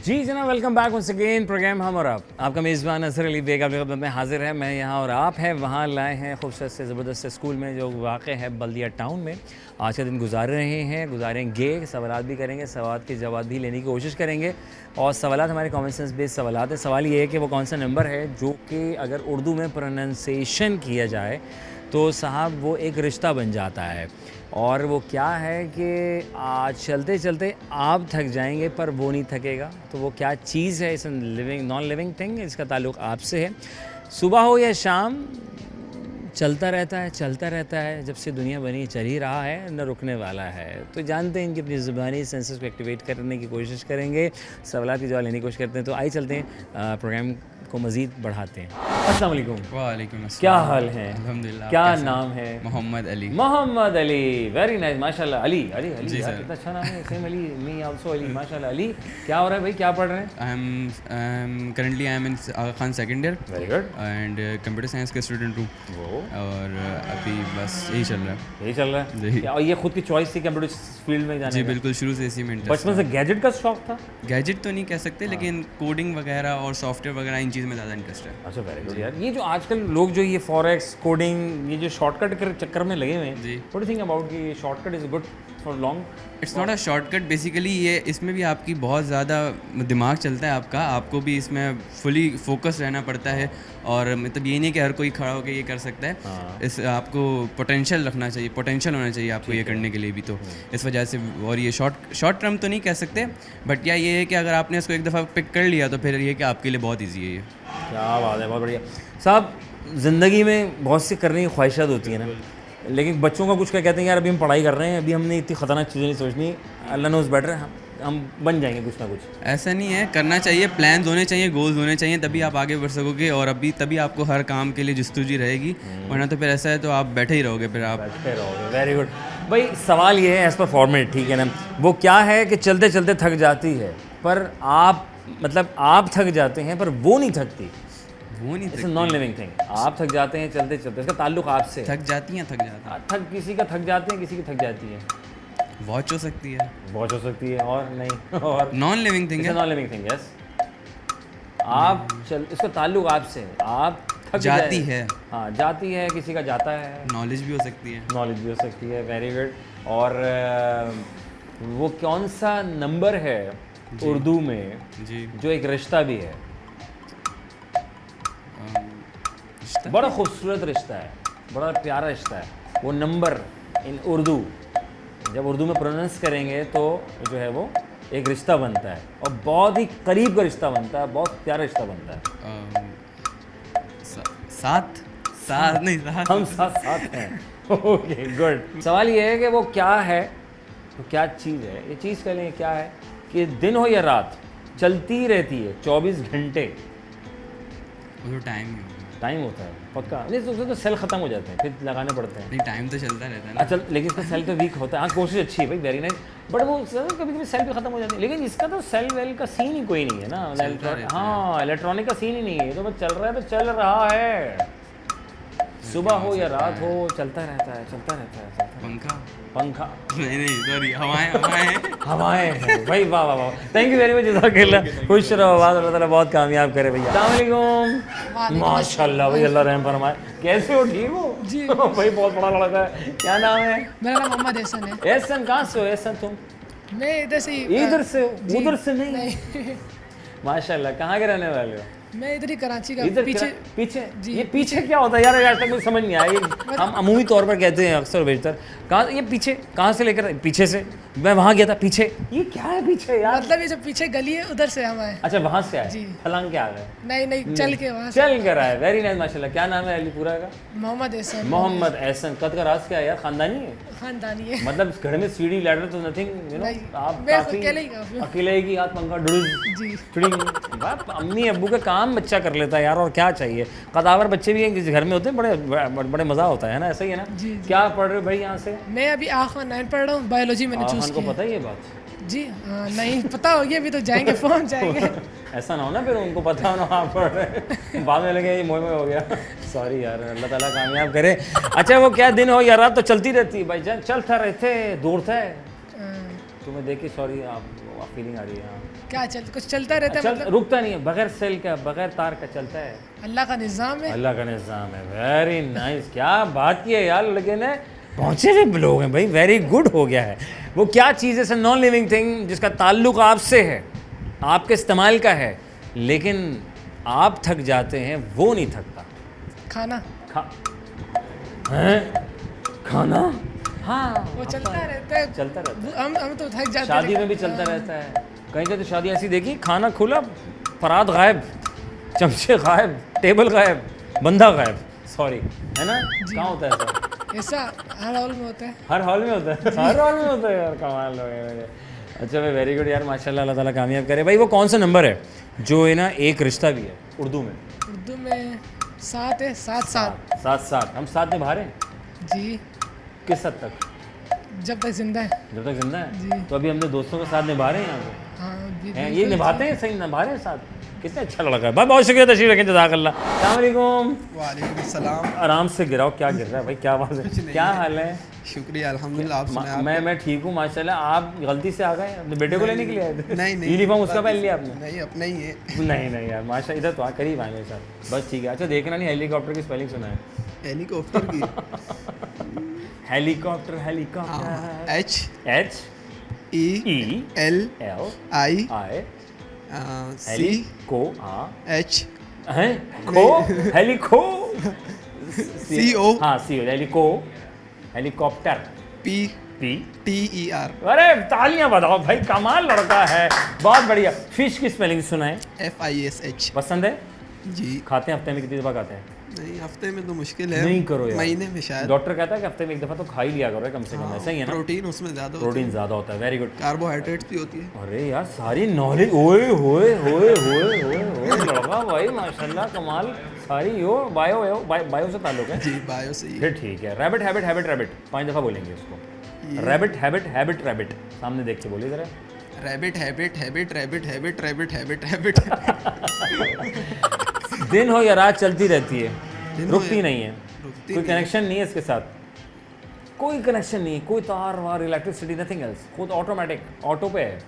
जी जनाब, welcome back once again program हम और आप। आपका मेज़बान अज़हर अली बेग आपकी खिदमत में हाजिर है। मैं यहाँ और आप हैं वहाँ लाए हैं खूबसूरत से ज़बरदस्त से स्कूल में जो वाक़ है बल्दिया टाउन में। आज का दिन गुजारेंगे, सवालात भी करेंगे, सवाल के जवाब भी लेने की कोशिश करेंगे। और सवालात हमारे कॉमन सेंस बेस्ड सवालात हैं। सवाल ये है कि वो कौन सा नंबर है जो कि अगर उर्दू में प्रोनंसिएशन किया जाए तो साहब वो एक रिश्ता बन जाता है। और वो क्या है कि आज चलते चलते आप थक जाएंगे पर वो नहीं थकेगा। तो वो क्या चीज़ है? इस लिविंग नॉन लिविंग थिंग, इसका ताल्लुक़ आपसे है। सुबह हो या शाम चलता रहता है। जब से दुनिया बनी चल ही रहा है, न रुकने वाला है। तो जानते हैं इनकी अपनी ज़ुबानी सेंसेस को एक्टिवेट करने की कोशिश करेंगे, सवालात के जवाब लेने की कोशिश करते हैं। तो आइए चलते हैं, प्रोग्राम को मज़ीद बढ़ाते हैं। अस्सलाम वालेकुम। वालेकुम अस्सलाम। क्या हाल है? अल्हम्दुलिल्लाह। क्या कैसे हैं? नाम है? मोहम्मद अली। मोहम्मद अली, वेरी नाइस, माशाल्लाह। अली अली अली जी यार, सर। कितना अच्छा नाम है। Same Ali, me also Ali, माशाल्लाह। अली, क्या हो रहा है भाई? क्या पढ़ रहे हैं? Currently I am in Aga Khan second year very good. And computer science का स्टूडेंट हूँ वो और अभी बस यही चल रहा है। यही चल रहा है। जी। और ये खुद की चॉइस थी कंप्यूटर फील्ड में जाने जी का? बिल्कुल, शुरू से इसी में इंटरेस्ट बचपन से गैजेट का शौक था? गैजेट तो नहीं कह सकते, लेकिन कोडिंग वगैरह और सॉफ्टवेयर वगैरह इन चीज़ में ज़्यादा इंटरेस्ट है। अच्छा, वेरी गुड यार। ये जो आजकल लोग जो ये फॉरेक्स कोडिंग, ये जो शॉर्टकट के चक्कर में लगे हुए हैं, जी। What do you think about कि shortcut is good for long? It's not a shortcut basically. ये इसमें भी आपकी बहुत ज़्यादा दिमाग चलता है आपका, आपको भी इसमें फुली फोकस रहना पड़ता है। और मतलब ये नहीं कि हर कोई खड़ा होकर ये कर सकता है। हाँ। इस आपको पोटेंशियल रखना चाहिए, पोटेंशियल होना चाहिए आपको ये करने के लिए भी। तो इस वजह से, और ये शॉर्ट टर्म तो नहीं कह सकते, बट या ये है कि अगर आपने इसको एक दफ़ा पिक कर लिया तो फिर ये कि आपके लिए बहुत ईजी है ये। क्या बात है, बहुत बढ़िया साहब। ज़िंदगी में बहुत सी करने की ख्वाहिशात होती हैं ना, लेकिन बच्चों का कुछ क्या कहते हैं, यार अभी हम पढ़ाई कर रहे हैं, अभी हमने इतनी ख़तरनाक चीज़ें नहीं सोचनी, अल्लाह नोज़ बेटर, हम बन जाएंगे कुछ ना कुछ। ऐसा नहीं है, करना चाहिए, प्लान्स होने चाहिए, गोल्स होने चाहिए, तभी आप आगे बढ़ सकोगे। और अभी तभी आपको हर काम के लिए जस्तुजी रहेगी, वरना तो फिर ऐसा है तो आप बैठे ही रहोगे फिर आप। बैठते रहोगे। वेरी गुड भाई। सवाल ये है एज़ पर फॉर्मेट, ठीक है ना, वो क्या है कि चलते चलते थक जाती है पर आप, मतलब आप थक जाते हैं पर वो नहीं थकती। वो नहीं इट्स नॉन लिविंग थिंग। आप थक जाते हैं चलते चलते, इसका ताल्लुक आपसे है। थक जाती हैं, थक जाता थक किसी का थक जाते हैं, किसी की थक जाती है। है। वॉच हो सकती है, वॉच हो सकती है, और नहीं और नॉन लिविंग थिंग है। Non living thing, yes. आप चल, इसका ताल्लुक आपसे है। आप थक जाती जाए- है। हाँ, जाती है, किसी का जाता है, नॉलेज भी हो सकती है। नॉलेज भी हो सकती है। Very good. और वो कौन सा नंबर है उर्दू में जी। जो एक रिश्ता भी है? रिश्ता? बड़ा खूबसूरत रिश्ता है, बड़ा प्यारा रिश्ता है। वो नंबर इन उर्दू, जब उर्दू में प्रोनाउंस करेंगे तो जो है वो एक रिश्ता बनता है, और बहुत ही करीब का रिश्ता बनता है, बहुत प्यारा रिश्ता बनता है। साथ साथ नहीं साथ। हम साथ साथ हैं। Okay good. सवाल ये है कि वो क्या है, तो क्या चीज़ है ये चीज़? कह लें क्या है कि दिन हो या रात चलती रहती है 24 घंटे। वो तो टाइम ही होगा। टाइम होता है पक्का नहीं, तो उसमें तो सेल ख़त्म हो जाते हैं, फिर लगाने पड़ते हैं। नहीं, टाइम तो चलता रहता है ना। अच्छा, लेकिन इसका सेल तो वीक होता है। हाँ, कोशिश अच्छी है भाई, वेरी नाइस, बट वो कभी कभी सेल भी खत्म हो जाती है। लेकिन इसका तो सेल वेल का सीन ही कोई नहीं है ना। चलता रहता है। हाँ, इलेक्ट्रॉनिक का सीन ही नहीं है, तो बस चल रहा है तो चल रहा है। सुबह हो या रात हो, चलता रहता है, चलता रहता है, चलता रहता पंखा? है। पंखा? नहीं सॉरी, हवाएं। हवाएं हैं भाई। वाह वाह वाह, थैंक यू वेरी मच, जज़ाकल्लाह। खुश रहो, अल्लाह ताला बहुत कामयाब करे भैया। अस्सलाम वालेकुम। माशाल्लाह भाई, अल्लाह रहम फरमाए। कैसे हो? ठीक हो जी। भाई, बहुत बड़ा लड़का है। क्या नाम है? मेरा नाम मोहम्मद एहसन है। एहसन, कहाँ से हो एहसन तुम? मैं इधर से ही इधर से हो? जी। उधर से नहीं? नहीं माशाल्लाह, कहाँ के रहने वाले हो? मैं इधर ही कराची का इधर पीछे। पीछे? जी। ये पीछे क्या होता है यार? आज तक मुझे समझ नहीं आया। ये हम अमूमी तौर पर कहते हैं अक्सर बेशतर। कहाँ ये पीछे? कहाँ से लेकर? पीछे से मैं वहाँ गया था, पीछे। ये क्या है पीछे यार? मतलब ये जो पीछे गली है उधर से हम आए। अच्छा, वहाँ से आए? जी। फलांग के आ गए? नहीं चल के वहाँ से। चल कर आए, वेरी नाइस माशाल्लाह। क्या नाम है अलीपुरा का? मोहम्मद एहसन। मोहम्मद एहसन। कद का राज क्या है यार? खानदानी है? खानदानी है। मतलब घर में सीढ़ी लैडर तो नथिंग, यू नो? नहीं, आप मैं काफी अकेले ही काफी हूँ। अकेले की हाथ पंखा डुल जी। बाप, अम्मी अब्बू का काम बच्चा कर लेता है यार, और क्या चाहिए। कदावर बच्चे भी हैं घर में होते हैं, बड़े मज़ा होता है ना, ऐसा ही है ना? जी। क्या पढ़ रहे हो भाई यहाँ से? मैं अभी आखिर 9 पढ़ रहा हूँ, बायोलॉजी मैंने चूज खान को किया। पता है ये बात? जी हाँ, नहीं पता होगी, अभी तो जाएंगे पहुँच जाएंगे। ऐसा ना हो ना फिर उनको पता हो ना आप पढ़ रहे, बाद में लगे ये मोह में हो गया। सॉरी यार, अल्लाह ताला कामयाब करे। अच्छा, वो क्या दिन हो या रात तो चलती रहती है भाई जान, चलता रहते, दौड़ता है। तुम्हें देख के सॉरी, फीलिंग आ रही है। हाँ। क्या कुछ चलता रहता है चल मतलब रुकता नहीं है, बगैर सेल का बगैर तार का चलता है। अल्लाह का निज़ाम है। अल्लाह का निज़ाम है। वेरी नाइस, क्या बात की है यार लड़के ने। पहुंचे हुए लोग हैं भाई, वेरी गुड हो गया है। वो क्या चीज़ है, नॉन लिविंग थिंग जिसका ताल्लुक आपसे है, आपके इस्तेमाल का है, लेकिन आप थक जाते हैं, वो नहीं थकता। खाना हैं? खाना, हाँ वो चलता रहता है। चलता रहता है। हम तो थक जाते हैं शादी में लेकिन- भी चलता रहता है। कहीं कहीं तो शादी ऐसी देखी, खाना खुला, परात गायब, चमचे गायब, टेबल गायब, बंदा गायब, सॉरी, है ना? कहाँ होता है ऐसा? ऐसा हर हॉल में होता है। हर हॉल में होता है। हर हॉल में होता है यार, कमाल हो गया। अच्छा भाई, वेरी गुड यार, माशाल्लाह, अल्लाह ताला कामयाब करे। भाई वो कौन सा नंबर है जो है ना एक रिश्ता भी है उर्दू में? उर्दू में 7 है, 7 साथ। हम साथ निभा रहे हैं जी, किस हद तक? जब तक जिंदा है। जब तक जिंदा जी। है। तो अभी हमने दोस्तों के साथ निभा रहे हैं यहाँ पे। हाँ जी, हैं, ये बिल्कुल। निभाते हैं, सही निभा रहे हैं साथ। कितना अच्छा लड़का है भाई, बहुत शुक्रिया, तशरीफ रखें, जज़ाकल्लाह। अस्सलाम वालेकुम। वालेकुम सलाम। आराम से गिराओ, क्या गिर रहा है भाई, क्या आवाज़ है, क्या हाल है? शुक्रिया अल्हम्दुलिल्लाह। आप सुनाएं। मैं ठीक हूँ माशाल्लाह। आप गलती से आ गए, अपने बेटे को लेने के लिए आए थे? नहीं यूनिफॉर्म उसका पहन लिया आपने? नहीं, अपना ही है। नहीं यार, माशा, इधर तो आ, करीब आए मेरे साथ, बस ठीक है। अच्छा देखना नहीं, हेलीकॉप्टर की स्पेलिंग सुना है? हेलीकॉप्टर की helicopter, H E E L L I I C को हाँ H हैं को हेलिको C O हाँ C O helicopter P P T E R अरे तालियां बजाओ भाई, कमाल लड़का है, बहुत बढ़िया। फिश की स्पेलिंग सुनाए? F I S H। पसंद है? जी। खाते हैं हफ्ते में कितनी दफा खाते हैं? नहीं, हफ्ते में तो मुश्किल है। नहीं करो यार, महीने में शायद। डॉक्टर कहता है कि हफ्ते में एक दफा तो खा ही लिया करो कम से कम, ऐसा ही है ना? प्रोटीन उसमें ज़्यादा होता प्रोटीन है, ज़्यादा होता है। Very good. कार्बोहाइड्रेट्स भी होती है। अरे यार सारी नॉलेज, ओए होए होए होए होए होए लड़का भाई माशाल्लाह, कमाल। सारी यो बायो से ताल्लुक है। जी, बायो से ही। फिर ठीक है। रैबिट हैबिट हैबिट रैबिट 5 दफ़ा बोलेंगे उसको। रैबिट हैबिट हैबिट रैबिट, सामने देख के बोलिए ज़रा। Rabbit habit habit rabbit habit rabbit habit habit. दिन हो या रात चलती रहती है, दिन हो रुकती या- नहीं है, रुकती कोई नहीं। कनेक्शन नहीं है इसके साथ, कोई कनेक्शन नहीं है, कोई तार वार, इलेक्ट्रिसिटी, नथिंग एल्स, खुद ऑटोमेटिक ऑटो पे है।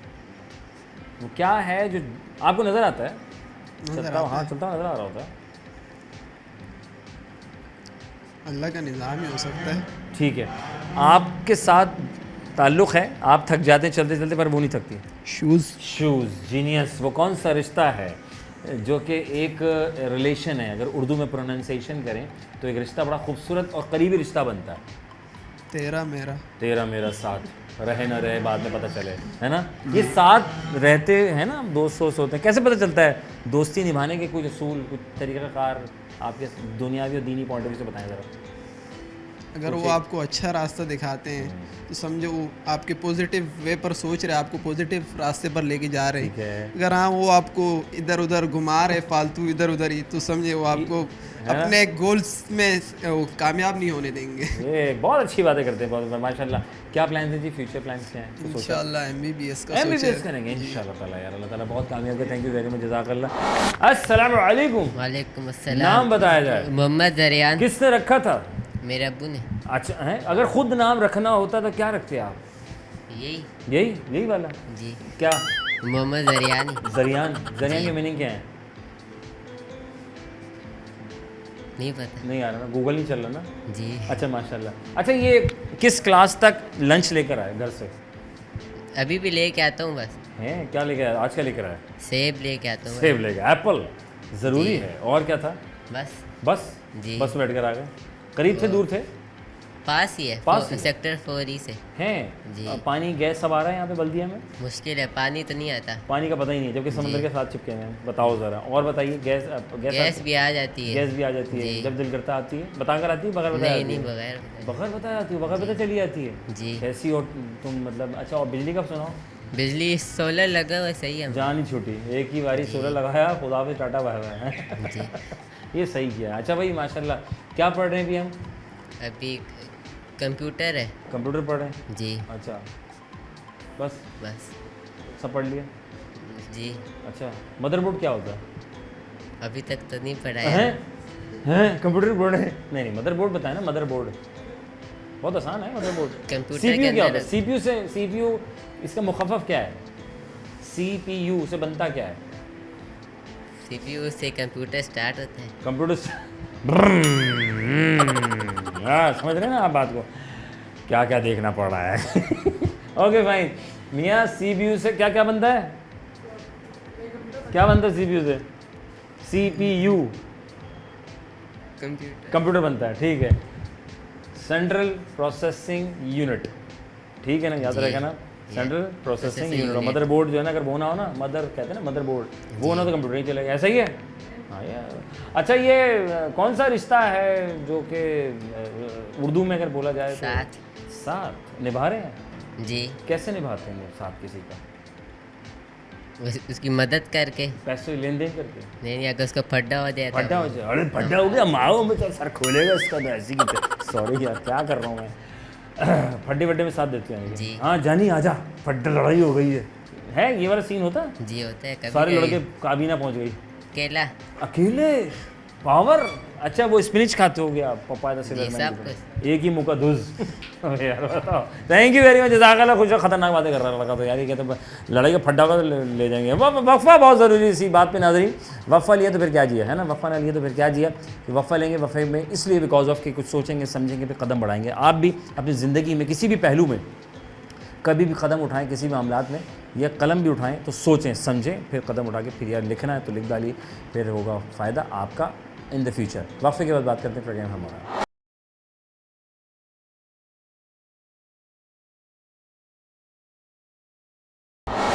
वो क्या है जो आपको नज़र आता है? चलता हाँ, चलता नज़र आ रहा होता है। अल्लाह का निज़ाम ही हो सकता है। ठीक है, आपके साथ ताल्लुक़ है, आप थक जाते हैं चलते चलते, पर वो नहीं थकती। Shoes, genius. वो कौन सा रिश्ता है जो कि एक रिलेशन है, अगर उर्दू में प्रोनाउंसिएशन करें तो एक रिश्ता बड़ा खूबसूरत और करीबी रिश्ता बनता है। तेरा मेरा मेरा साथ रहे ना रहे बाद में पता चले, है ना? ये साथ रहते हैं ना, दोस्त होते हैं, कैसे पता चलता है? दोस्ती निभाने के कुछ असूल, कुछ तरीक़ाकार आपके दुनियावी और दीनी पॉइंट ऑफ व्यू से बताएं ज़रा। अगर वो आपको अच्छा रास्ता दिखाते हैं तो समझो वो आपके पॉजिटिव वे पर सोच रहे हैं, आपको पॉजिटिव रास्ते पर लेके जा रहे ठीक है। हैं। अगर हाँ वो आपको इधर उधर घुमा रहे फालतू इधर उधर ही, तो समझे वो आपको अपने गोल्स में वो कामयाब नहीं होने देंगे। ये बहुत अच्छी बातें करते हैं, बहुत माशाल्लाह। क्या प्लान है जी, फ्यूचर प्लान्स क्या हैं? इंशाल्लाह MBBS का MBBS सोचा है। करेंगे इंशाल्लाह ताला यार, अल्लाह ताला बहुत कामयाब है। थैंक यू वेरी मच, जज़ाकल्लाह। अस्सलाम वालेकुम। वालेकुम अस्सलाम। नाम बताया जाए। मोहम्मद जरियान। किसने रखा था? मेरे अब्बू ने। अच्छा है, अगर खुद नाम रखना होता तो क्या रखते आप? यही यही वाला? जी, क्या? मोहम्मद जरियानी। जरियान की मीनिंग क्या है? नहीं पता नहीं आ रहा ना, गूगल नहीं चल रहा ना? जी। अच्छा माशाल्लाह। अच्छा ये किस क्लास तक लंच लेकर आए घर से? अभी भी लेके आता हूँ बस। हैं क्या लेकर आए आज? क्या लेकर आए? सेब लेके आता हूँ सेब लेकर, एप्पल ज़रूरी जी। है। और क्या था? बस। बस जी। बस बैठ कर आ गए? करीब थे, दूर थे? पास ही है, पास ही? सेक्टर 4 से। हैं जी। पानी गैस सब आ रहा है यहाँ पे बल्दिया में? मुश्किल है, पानी तो नहीं आता। पानी का पता ही नहीं है, जबकि समंदर के साथ चिपके हुए हैं। बताओ ज़रा, और बताइए। गैस गैस भी आ जाती है। गैस भी आ जाती है, जी। जब दिल करता आती है। बताकर आती है, बगैर बताए नहीं आती है? बगैर बगैर बताया आती है, बगैर पता चली जाती है। जी। कैसी हो तुम, मतलब? अच्छा, और बिजली कब सुनाओ? बिजली सोलर लगा हुआ है, सही है। जान ही छूटी, एक ही बारी सोलर लगाया, खुदा पे टाटा बाय बाय। जी। ये सही किया। अच्छा भाई माशाल्लाह, क्या पढ़ रहे हैं अभी हम? अभी कंप्यूटर है। कंप्यूटर पढ़ रहे हैं? जी। अच्छा, बस बस। सब पढ़ लिया? जी। अच्छा, मदरबोर्ड क्या होता है? अभी तक तो नहीं पढ़ा हैं है। हैं कंप्यूटर बोर्ड है? नहीं, मदरबोर्ड बताया ना, मदरबोर्ड बहुत आसान है। मदरबोर्ड कंप्यूटर CPU के क्या होता अंदर है? CPU इसका मुखफ़फ़ क्या है? CPU से बनता क्या है? CPU से कंप्यूटर स्टार्ट होता है। कंप्यूटर हाँ, समझ रहे हैं ना आप बात को, क्या क्या देखना पड़ रहा है। ओके फाइन मियाँ, CPU से क्या क्या बनता है? क्या बनता है CPU से? CPU कंप्यूटर बनता है, ठीक है। सेंट्रल प्रोसेसिंग यूनिट, ठीक है ना, याद रखा ना, सेंट्रल प्रोसेसिंग यूनिट। मदरबोर्ड जो है ना, अगर वो ना हो ना, मदर कहते हैं ना मदरबोर्ड, वो ना तो कंप्यूटर नहीं चलेगा, ऐसा ही है। हाँ यार, अच्छा ये कौन सा रिश्ता है जो कि उर्दू में अगर बोला जाए तो? साथ निभा रहे हैं जी। कैसे निभाते हैं साथ किसी का? उसकी मदद करके। पैसे लेन देन करके? नहीं, अगर उसका फड्डा हो जाए। फड्डा हो जाए? अरे फड्डा हो गया माओ में तो सर खोलेगा इसका तो ऐसी की। सॉरी यार, क्या कर रहा हूँ मैं। फड्डे वड्डे में साथ देते हैं जी। हाँ जानी आजा, फड्डा लड़ाई हो गई है ये वाला सीन होता है? जी होता है। कभी सारे लड़के काबीना पहुंच गई केला अकेले, पावर। अच्छा वो स्पिनिच खाते हो गया पपाया जी, सब कुछ। एक ही मुँह का धुज। यार बताओ, थैंक यू वेरी मच, जज़ाकल्लाह। खुश खतरनाक बातें कर रहा लगा तो यार, ये कहते लड़ाई का फड्डा का ले जाएंगे। वफ़ा बहुत ज़रूरी इसी बात पे नाज़रीन। वफ़ा लिया तो फिर क्या जिया, है ना, वफ़ा ना लिया तो फिर क्या जिया। कि वफ़ा लेंगे, वफ़े में इसलिए बिकॉज ऑफ कि कुछ सोचेंगे समझेंगे, फिर कदम बढ़ाएंगे। आप भी अपनी ज़िंदगी में किसी भी पहलू में कभी भी कदम उठाएं, किसी भी मामलात में, या कलम भी उठाएं तो सोचें समझें, फिर कदम उठा के फिर यार लिखना है तो लिख डालिए, फिर होगा फ़ायदा आपका इन द फ्यूचर। वक्फे के बाद बात करते हैं प्रोग्राम हमारा।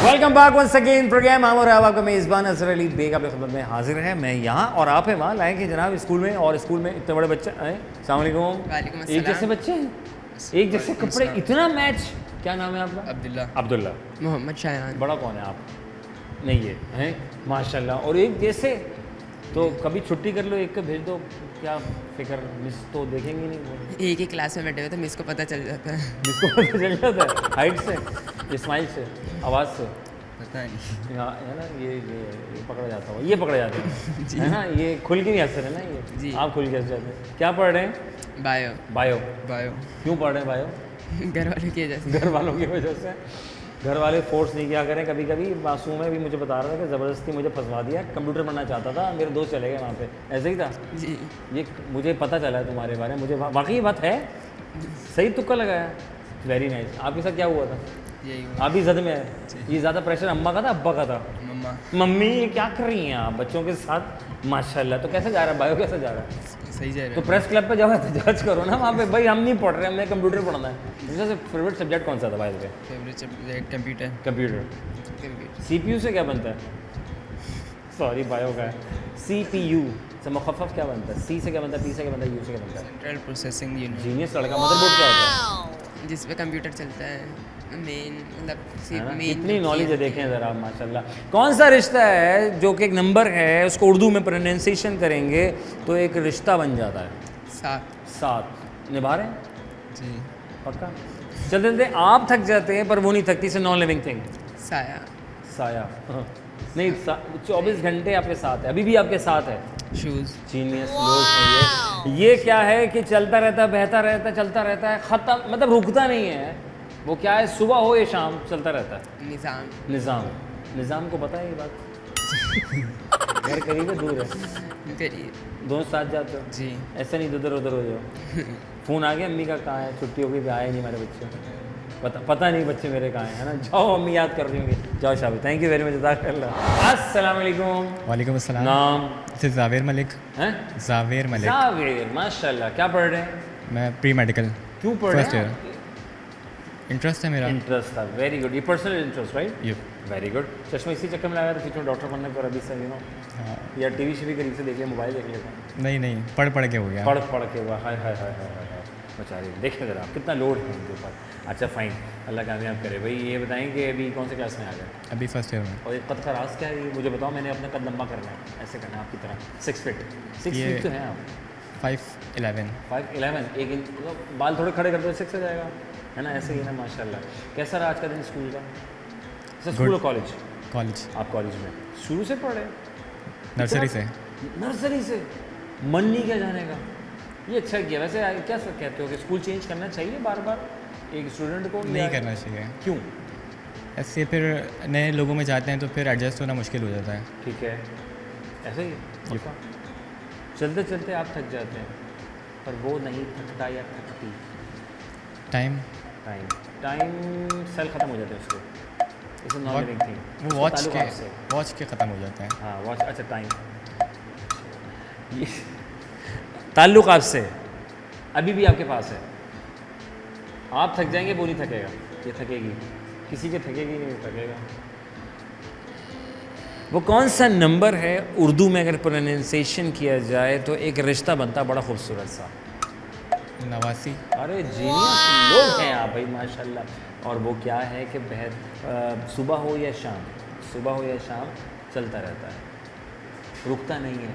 Welcome back once again program हम और आपका मेज़बान अज़हर अली बेग आपकी खिदमत में हाजिर है। मैं यहाँ और आप हैं वहाँ। लाएँ कि जनाब स्कूल में, और स्कूल में इतने बड़े बच्चे आए। अस्सलाम वालेकुम। एक जैसे बच्चे हैं, एक जैसे कपड़े, इतना मैच। क्या नाम है आपका? अब्दुल्ला। अब्दुल्ला। मोहम्मद शायान। बड़ा कौन है आप? नहीं ये हैं माशाल्लाह। और एक जैसे, तो कभी छुट्टी कर लो, एक को भेज दो, क्या फिक्र, मिस तो देखेंगे नहीं वो। एक ही क्लास में बैठे हुए तो मिस को पता चल जाता है। जिसको पता चल जाता है हाइट से, स्माइल से, आवाज़ से, पता नहीं। हाँ है ना, ये पकड़ा जाता है, ये पकड़ा जाता है, है ना, ये खुल के नहीं हंस रहे ना ये जी। आप खुल के हंस जाते हैं। क्या पढ़ रहे हैं? बायो। बायो। बायो। क्यों पढ़ रहे हैं बायो? घर वालों की वजह से। घर वालों की वजह से। घर वाले फोर्स नहीं किया करें। कभी कभी मासूम है भी मुझे बता रहा था कि ज़बरदस्ती मुझे फंसवा दिया, कंप्यूटर पढ़ना चाहता था, मेरे दोस्त चले गए वहाँ पे, ऐसे ही था जी। ये मुझे पता चला है तुम्हारे बारे में, मुझे वाकई ये बात है, सही तुक्का लगाया। Very nice. आपके साथ क्या हुआ था? यही आप भी जद में है? ये ज़्यादा प्रेशर अम्मा का था अब्बा का था? मम्मा। मम्मी ये क्या कर रही हैं आप बच्चों के साथ? माशाल्लाह। तो कैसे जा रहा है बायो, कैसे जा रहा है? सही जा तो प्रेस क्लब पे जाओ तो जज करो ना वहाँ पे, भाई हम नहीं पढ़ रहे, हमने कंप्यूटर पढ़ना है। सबसे फेवरेट सब्जेक्ट कौन सा था भाई? Favourite subject computer. Computer. CPU से क्या बनता है? सॉरी बायो का है। CPU से मुखफ़फ़ क्या बनता है? C से क्या बनता है? P से क्या बनता है? U से क्या बनता है? Central processing unit. जीनियस लड़का। मदरबोर्ड क्या होता है? जिस पे कंप्यूटर चलता है, मेन मतलब है ना? मेन कितनी नॉलेज है, देखें ज़रा माशाल्लाह। कौन सा रिश्ता है जो कि एक नंबर है, उसको उर्दू में प्रोनाउंसिएशन करेंगे तो एक रिश्ता बन जाता है? साथ निभा रहे हैं? जी। पक्का? चलते चलते आप थक जाते हैं पर वो नहीं थकती, से नॉन लिविंग थिंग। साया। साया नहीं, 24 घंटे आपके साथ है, अभी भी आपके साथ है। शूज़। जीनियस लोग हैं ये क्या है कि चलता रहता है, बहता रहता है, चलता रहता है, ख़त्म, मतलब रुकता नहीं है। वो क्या है, सुबह हो या शाम चलता रहता है। निज़ाम। निज़ाम को पता है ये बात? घर करीब है दूर है? करिए। दोनों साथ जाते हो? जी। ऐसा नहीं इधर उधर हो जाओ। फ़ोन आ गया अम्मी का, कहाँ है, छुट्टी हो गई, आए नहीं हमारे बच्चे, पता नहीं बच्चे मेरे कहाँ हैं, है ना। जाओ अम्मी याद कर रही होंगी, जाओ शाबी। थैंक यू वेरी मच, जज़ाकल्लाह। अस्सलाम वालेकुम। वालेकुम अस्सलाम। नाम? से जावेर मलिक। हैं? जावेर मलिक। जावेर, माशाल्लाह। क्या पढ़ रहे हैं? मैं प्री मेडिकल क्यों पढ़ रहे फर्स्ट हैं? ईयर। इंटरेस्ट है मेरा। इंटरेस्ट था, वेरी गुड। ये पर्सनल इंटरेस्ट राइट? ये वेरी गुड। चश्मा इसी चक्कर में लगाया था फ्यूचर डॉक्टर बनने पर, अभी से हाँ। या टीवी से भी करीब से देख लिया, मोबाइल देख लेता, नहीं पढ़ के हो गया। पढ़ के हुआ। हाय हाय हाय हाय हाय बेचारे, देखें ज़रा कितना लोड है उनके ऊपर। अच्छा फ़ाइन, अल्लाह कामयाब करे। भाई ये बताएं कि अभी कौन से क्लास में आ गए? अभी फर्स्ट ईयर में। और एक कद का राज क्या है ये मुझे बताओ। मैंने अपना कद लंबा करना है, ऐसे करना है आपकी तरह, 6 फीट। 6 ये- फीट तो हैं आप? 5'11". 5'11", एक इंच, मतलब बाल थोड़े खड़े कर दो 6 हो जाएगा, है ना, ऐसे ही ना। माशाल्लाह। कैसा रहा आज का दिन स्कूल का? स्कूल और कॉलेज? कॉलेज। आप कॉलेज में शुरू से पढ़े? नर्सरी से। नर्सरी से? मन नहीं किया जाने का? ये अच्छा किया। वैसे क्या सर कहते हो कि स्कूल चेंज करना चाहिए बार बार एक स्टूडेंट को? नहीं करना चाहिए। क्यों? ऐसे फिर नए लोगों में जाते हैं तो फिर एडजस्ट होना मुश्किल हो जाता है। ठीक है, ऐसे ही पक्का। चलते चलते आप थक जाते हैं, पर वो नहीं थकता या थकती। टाइम टाइम टाइम सेल ख़त्म हो जाते हैं उसके, इसे नॉन लिविंग थिंग। वो वॉच के ख़त्म हो जाते हैं। हाँ वॉच, अच्छा टाइम, ये ताल्लुक आपसे अभी भी आपके पास है। आप थक जाएंगे, वो नहीं थकेगा, ये थकेगी, किसी के थकेगी नहीं, थकेगा। वो कौन सा नंबर है उर्दू में अगर प्रोनाउंसिएशन किया जाए तो एक रिश्ता बनता बड़ा खूबसूरत सा? 89। अरे जीनियस लोग हैं आप भाई, माशाल्लाह। और वो क्या है कि सुबह हो या शाम, सुबह हो या शाम चलता रहता है, रुकता नहीं है।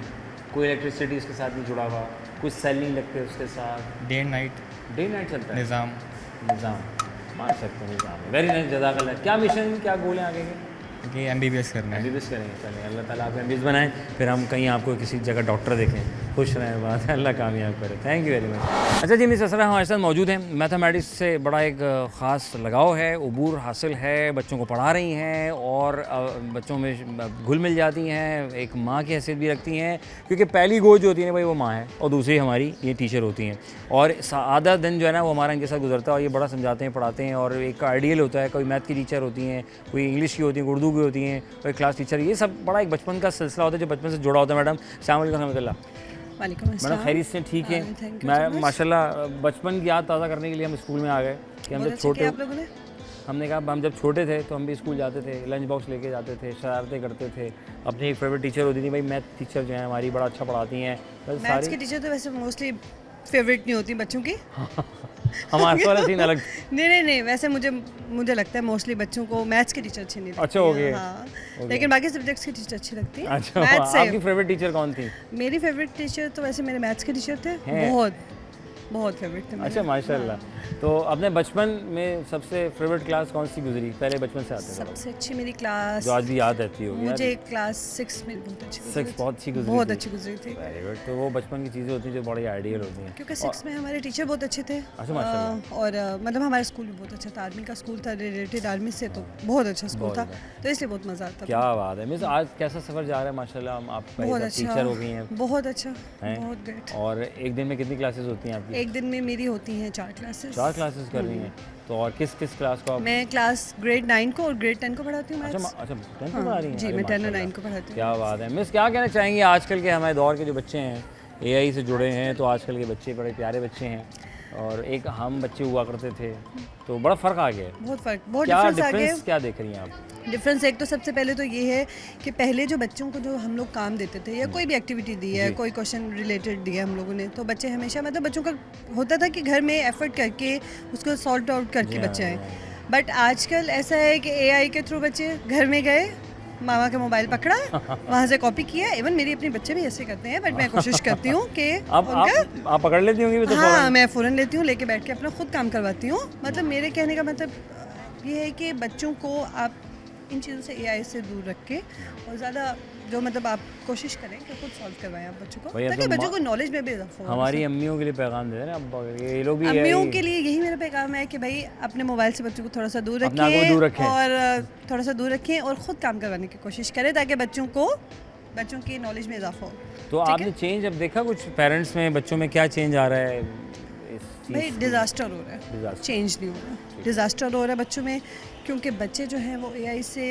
कोई इलेक्ट्रिसिटी उसके साथ नहीं जुड़ा हुआ, कुछ सेल नहीं लगते उसके साथ, day and night day night चलता है। निज़ाम। निज़ाम मार सकते हैं, निज़ाम। वेरी नाइस, जज़ाकल्लाह। क्या मिशन, क्या गोल हैं आगे के? कि MBBS करना है। MBBS करेंगे, चलें अल्लाह ताला आपको MBBS बनाएं, फिर हम कहीं आपको किसी जगह डॉक्टर देखें, खुश रहें, बात है, अल्लाह कामयाब करे। Thank you very much. अच्छा जी, मिस असरा हमारे साथ मौजूद हैं। मैथमेटिक्स से बड़ा एक ख़ास लगाव है, उबूर हासिल है, बच्चों को पढ़ा रही हैं और बच्चों में घुल मिल जाती हैं, एक माँ की हैसियत भी रखती हैं, क्योंकि पहली गोद जो होती है ना भाई वो माँ है, और दूसरी हमारी ये टीचर होती हैं। और आधा दिन जो है ना वो हमारा इनके साथ गुजरता है, और ये बड़ा समझाते हैं, पढ़ाते हैं, और एक आइडियल होता है। कोई मैथ की टीचर होती हैं, कोई इंग्लिश की होती हैं, उर्दू की होती हैं, कोई क्लास टीचर। ये सब बड़ा एक बचपन का सिलसिला होता है जो बचपन से जुड़ा होता है। मैडम अस्सलाम वालेकुम रहमतुल्लाह। वालेकुम अस्सलाम। मैडम खैरियत से ठीक है? थैंक यू मैं माशाल्लाह बचपन की याद ताज़ा करने के लिए हम स्कूल में आ गए कि हम जब छोटे, आप लोगों ने हमने कहा हम जब छोटे थे तो हम भी स्कूल जाते थे, लंच बॉक्स लेके जाते थे, शरारतें करते थे। अपनी एक फेवरेट टीचर होती थी भाई, मैथ टीचर जो है हमारी, बड़ा अच्छा पढ़ाती हैं। बस मैथ्स की टीचर तो वैसे मोस्टली फेवरेट नहीं होती बच्चों की। हमारे वाला सीन अलग। नहीं, वैसे मुझे लगता है मोस्टली बच्चों को मैथ्स की टीचर अच्छी नहीं लगती। अच्छा, हो गया। हाँ, लेकिन बाकी सब्जेक्ट्स की टीचर अच्छी लगती है। अच्छा, मैथ्स से आपकी फेवरेट टीचर कौन थी? मेरी फेवरेट टीचर तो वैसे मेरे मैथ्स के टीचर थे, बहुत फेवरेट थे मेरे। अच्छा माशाल्लाह। तो अपने बचपन में सबसे फेवरेट क्लास कौन सी गुजरी? पहले बचपन से आते हैं सबसे अच्छी मेरी क्लास जो आज भी याद रहती होगी। मुझे क्लास 6 में बहुत अच्छी गुजरी 6 बहुत अच्छी गुजरी, बहुत अच्छी गुजरी थी। Very good. तो वो बचपन की चीज़ें होती हैं जो बड़ी आइडियल होती हैं, क्योंकि 6 में हमारे टीचर बहुत अच्छे थे। अच्छा माशाल्लाह। और मतलब हमारा स्कूल भी बहुत अच्छा था, आर्मी का स्कूल था, रिलेटेड आर्मी से, तो बहुत अच्छा स्कूल था, तो इसलिए बहुत मज़ा आता था। क्या बात है मिस, आज कैसा सफ़र जा रहा है? माशाल्लाह आप बहुत टीचर हो गई हैं, बहुत अच्छा, हैं? बहुत ग्रेट। और एक दिन में कितनी क्लासेस होती हैं आपकी? एक दिन में मेरी होती हैं 4 क्लासेस। 4 क्लासेस कर रही हैं। तो और किस क्लास को आप? मैं क्लास ग्रेड 9 को और ग्रेड 10 को पढ़ाती हूँ मैथ्स। अच्छा 10 को पढ़ा रही हैं? जी, अरे मैं 10 और माशाल्लाह। 9 को पढ़ाती हूँ। क्या बात है मिस, क्या कहना चाहेंगे आजकल के हमारे दौर के जो बच्चे हैं, AI से जुड़े हैं, तो आजकल के बच्चे बड़े प्यारे बच्चे हैं, और एक हम बच्चे हुआ करते थे, तो बड़ा फ़र्क आ गया है। बहुत फ़र्क, बहुत क्या डिफरेंस आ गया। डिफरेंस क्या देख रही हैं आप? डिफरेंस एक तो सबसे पहले तो ये है कि पहले जो बच्चों को जो हम लोग काम देते थे या कोई भी एक्टिविटी दी है, कोई क्वेश्चन रिलेटेड दिया हम लोगों ने, तो बच्चे हमेशा मतलब बच्चों का होता था कि घर में एफर्ट करके उसको सॉल्व आउट करके बच्चे आए। बट आजकल ऐसा है कि AI के थ्रू बच्चे घर में गए, मामा का मोबाइल पकड़ा, वहाँ से कॉपी किया। इवन मेरे अपने बच्चे भी ऐसे करते हैं, बट मैं कोशिश करती हूँ कि आप पकड़ लेती होंगी भी तो? हाँ, मैं फ़ौरन लेती हूँ, लेके बैठ के अपना खुद काम करवाती हूँ। मतलब मेरे कहने का मतलब ये है कि बच्चों को आप इन चीज़ों से AI से दूर रख के और ज़्यादा जो मतलब आप कोशिश करें कि खुद सॉल्व करवाएं आप बच्चों को, भैया ताकि तो बच्चों को नॉलेज में भी इजाफा हो। हमारी अम्मियों के लिए पैगाम दे रहे हैं अब, ये लोग भी अम्मियों के लिए यही मेरा पैगाम है कि भाई अपने मोबाइल से बच्चों को थोड़ा सा दूर अपने आप को दूर रखें। और थोड़ा सा दूर रखें और ख़ुद काम करवाने की कोशिश करें, ताकि बच्चों की नॉलेज में इजाफा हो। तो आपने चेंज अब देखा कुछ पेरेंट्स में, बच्चों में क्या चेंज आ रहा है? भाई डिज़ास्टर हो रहा है, Disaster। चेंज नहीं हो रहा, डिज़ास्टर हो रहा है बच्चों में, क्योंकि बच्चे जो हैं वो AI से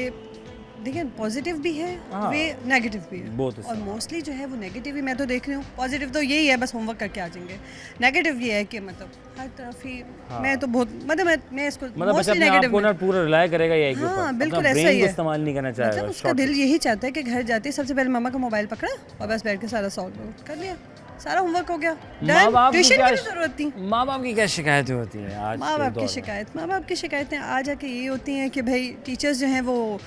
देखिए पॉजिटिव भी है, हाँ, वे नेगेटिव भी है। बहुत और मोस्टली जो है वो नेगेटिव ही मैं तो देख रही हूँ। पॉजिटिव तो यही है बस होमवर्क करके आ जाएंगे, नेगेटिव ये है कि मतलब हर तरफ ही मैं तो बहुत मतलब मैं इसको मतलब बच्चा अपने आप को ना पूरा रिलाय करेगा AI के ऊपर, हाँ, बिल्कुल अपना ऐसा brain ही को है। इस्तेमाल नहीं करना चाहेगा। मतलब उसका दिल यही चाहता है कि घर जाते ही सबसे पहले मामा का मोबाइल पकड़ा और बस बैठ के सारा सॉल्व कर लिया, सारा होमवर्क हो गया, माँ बाप की ट्यूशन क्या की ज़रूरत थी। माँ बाप की क्या शिकायतें होती हैं आज माँ के बाप दौर की में? माँ बाप की शिकायतें आ जाके ये होती हैं कि भाई टीचर्स जो हैं वो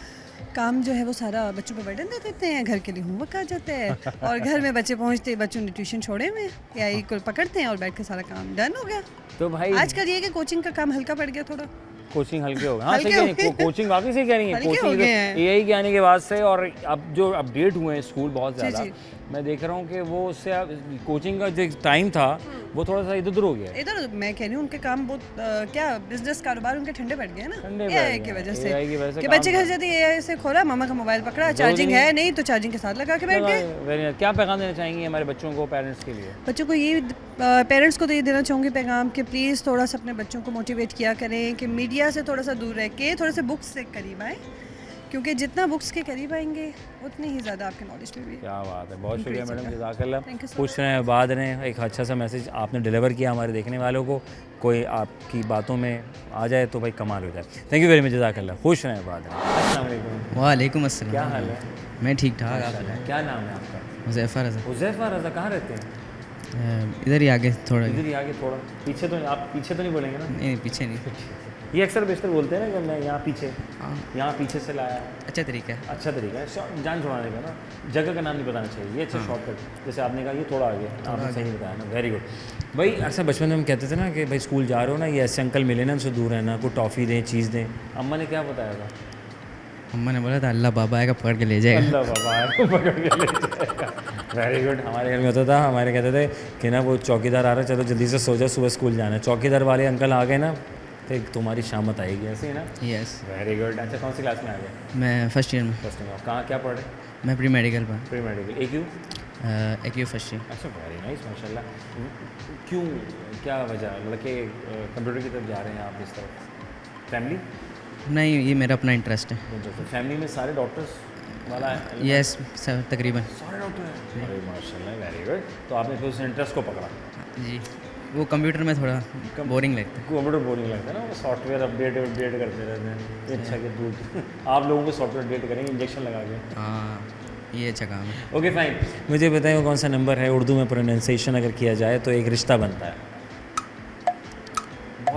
काम जो है वो सारा बच्चों पर बर्डन दे देते हैं, घर के लिए होमवर्क आ जाता है, और घर में बच्चे पहुंचते ही बच्चों ने ट्यूशन छोड़े हुए हैं, AI को पकड़ते हैं और बैठ के सारा काम डन हो गया। तो भाई आजकल ये है कि कोचिंग का काम हल्का पड़ गया थोड़ा। कोचिंग हल्के हो गए। हाँ सही हल्के कह हो रही हैं, कोचिंग वाकई सही कह रही है। हल्के हो कोचिंग गए हैं। एआई के आने के बाद से और अब जो अपडेट हुए हैं स्कूल बहुत जी, ज़्यादा, जी। मैं देख रहा हूँ कि वो उससे अब कोचिंग का जो टाइम था वो थोड़ा सा इधर उधर हो गया है। इधर मैं कह रही हूँ उनके काम बहुत क्या बिजनेस कारोबार उनके ठंडे पड़ गए हैं ना ठंडे पड़ एआई गए की हैं। वजह से AI की वजह से कि काम बच्चे घर जाते एआई से खोला, मामा का मोबाइल पकड़ा, चार्जिंग है नहीं तो चार्जिंग के साथ लगा के बैठ गए। Very nice. क्या पैगाम देना चाहेंगे हमारे बच्चों को, पेरेंट्स के लिए? बच्चों को ये पेरेंट्स को तो ये देना चाहूँगी पैगाम कि प्लीज़ थोड़ा सा अपने बच्चों को मोटिवेट किया करें कि मीडिया से थोड़ा सा दूर रह के थोड़े से बुक्स से करीब आएँ, क्योंकि जितना बुक्स के करीब आएंगे उतनी ही ज़्यादा आपके नॉलेज में भी। क्या बात है, बहुत शुक्रिया Increase मैडम, होगा। जज़ाकल्लाह। Thank you so खुश रहें, आबाद रहें। एक अच्छा सा मैसेज आपने डिलीवर किया हमारे देखने वालों को, कोई आपकी बातों में आ जाए तो भाई कमाल हो जाए। थैंक यू वेरी मच, जज़ाकल्लाह। खुश रहें, आबाद रहें। अस्सलाम वालेकुम। वालेकुम अस्सलाम। क्या हाल है? मैं ठीक ठाक। आप माशाल्लाह। क्या नाम है आपका? हुज़ैफ़ा रज़ा। हुज़ैफ़ा रज़ा। कहाँ रहते हैं? इधर ही आगे थोड़ा। इधर ही आगे थोड़ा पीछे। तो आप पीछे तो नहीं बोलेंगे ना? नहीं पीछे नहीं। ये अक्सर बेशतर बोलते हैं ना कि मैं यहाँ पीछे, हाँ यहाँ पीछे से लाया। अच्छा तरीका है। अच्छा तरीका है जान छुड़ाने का ना, जगह का नाम नहीं बताना चाहिए, ये अच्छा शॉर्टकट। जैसे आपने कहा ये थोड़ा आगे, आपने सही बताया ना, वेरी गुड। भाई अक्सर बचपन में हम कहते थे ना कि भाई स्कूल जा रहे हो ना, ये ऐसे अंकल मिले ना, उनसे दूर रहना, कोई टॉफ़ी दें, चीज़ दें। अम्मा ने क्या बताया था? अम्मा ने बोला था अल्लाह बाबा आएगा पकड़ के ले जाएगा। अल्लाह बाबा आएगा पकड़ के ले जाएगा। Very good. हमारे घर में होता था, हमारे कहते थे कि ना वो चौकीदार आ रहा है, चलो जल्दी से सो जाओ, सुबह स्कूल जाना है। चौकीदार वाले अंकल आ गए ना तो तुम्हारी शामत आएगी, ऐसे ही ना? यस। Very good. अच्छा कौन सी क्लास में आ गए? मैं फर्स्ट ईयर में। फर्स्ट में। कहाँ क्या पढ़े? मैं प्री मेडिकल पर। Pre medical. AQ? AQ first year. अच्छा वेरी नाइस, माशाल्लाह। क्यों, क्या वजह, लड़के कंप्यूटर की तरफ जा रहे हैं आप इस तरफ? फैमिली? नहीं ये मेरा अपना इंटरेस्ट है। फैमिली में सारे डॉक्टर्स वाला है? यस सर तकरीबन। सारे डॉक्टर हैं? अरे माशाल्लाह, वेरी गुड। तो आपने फिर उस इंटरेस्ट को पकड़ा? जी वो कंप्यूटर में थोड़ा बोरिंग लगता है। कंप्यूटर बोरिंग लगता है ना, वो सॉफ्टवेयर अपडेट करते रहते हैं। ये अच्छा कि दूर आप लोगों को सॉफ्टवेयर अपडेट करेंगे इंजेक्शन लगा के। हाँ ये अच्छा काम है। Okay fine. मुझे बताएं वो कौन सा नंबर है उर्दू में प्रोनाउंसिएशन अगर किया जाए तो एक रिश्ता बनता है?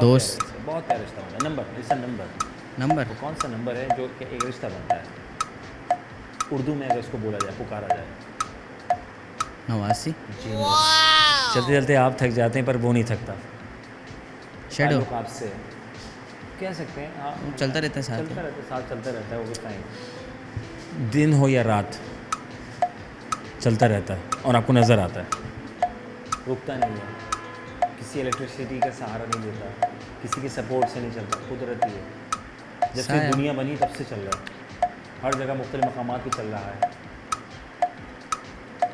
दोस्त। बहुत प्यारा रिश्ता बनता है। Number, it's number. नंबर वो कौन सा नंबर है जो कि एक रिश्ता बनता है उर्दू में, अगर उसको बोला जाए, पुकारा जाए? 89। जी। चलते चलते आप थक जाते हैं पर वो नहीं थकता। शेडो ताल्लुक आपसे कह सकते हैं आप। चलता रहता है साथ चलता रहता है, साथ चलता रहता है। वो टाइम दिन हो या रात चलता रहता है और आपको नज़र आता है, रुकता नहीं है, किसी इलेक्ट्रिसिटी का सहारा नहीं लेता, किसी के सपोर्ट से नहीं चलता, कुदरती है। जब से शायद। दुनिया बनी तब से चल रहा है, हर जगह मुख्तलिफ मकामात पे चल रहा है।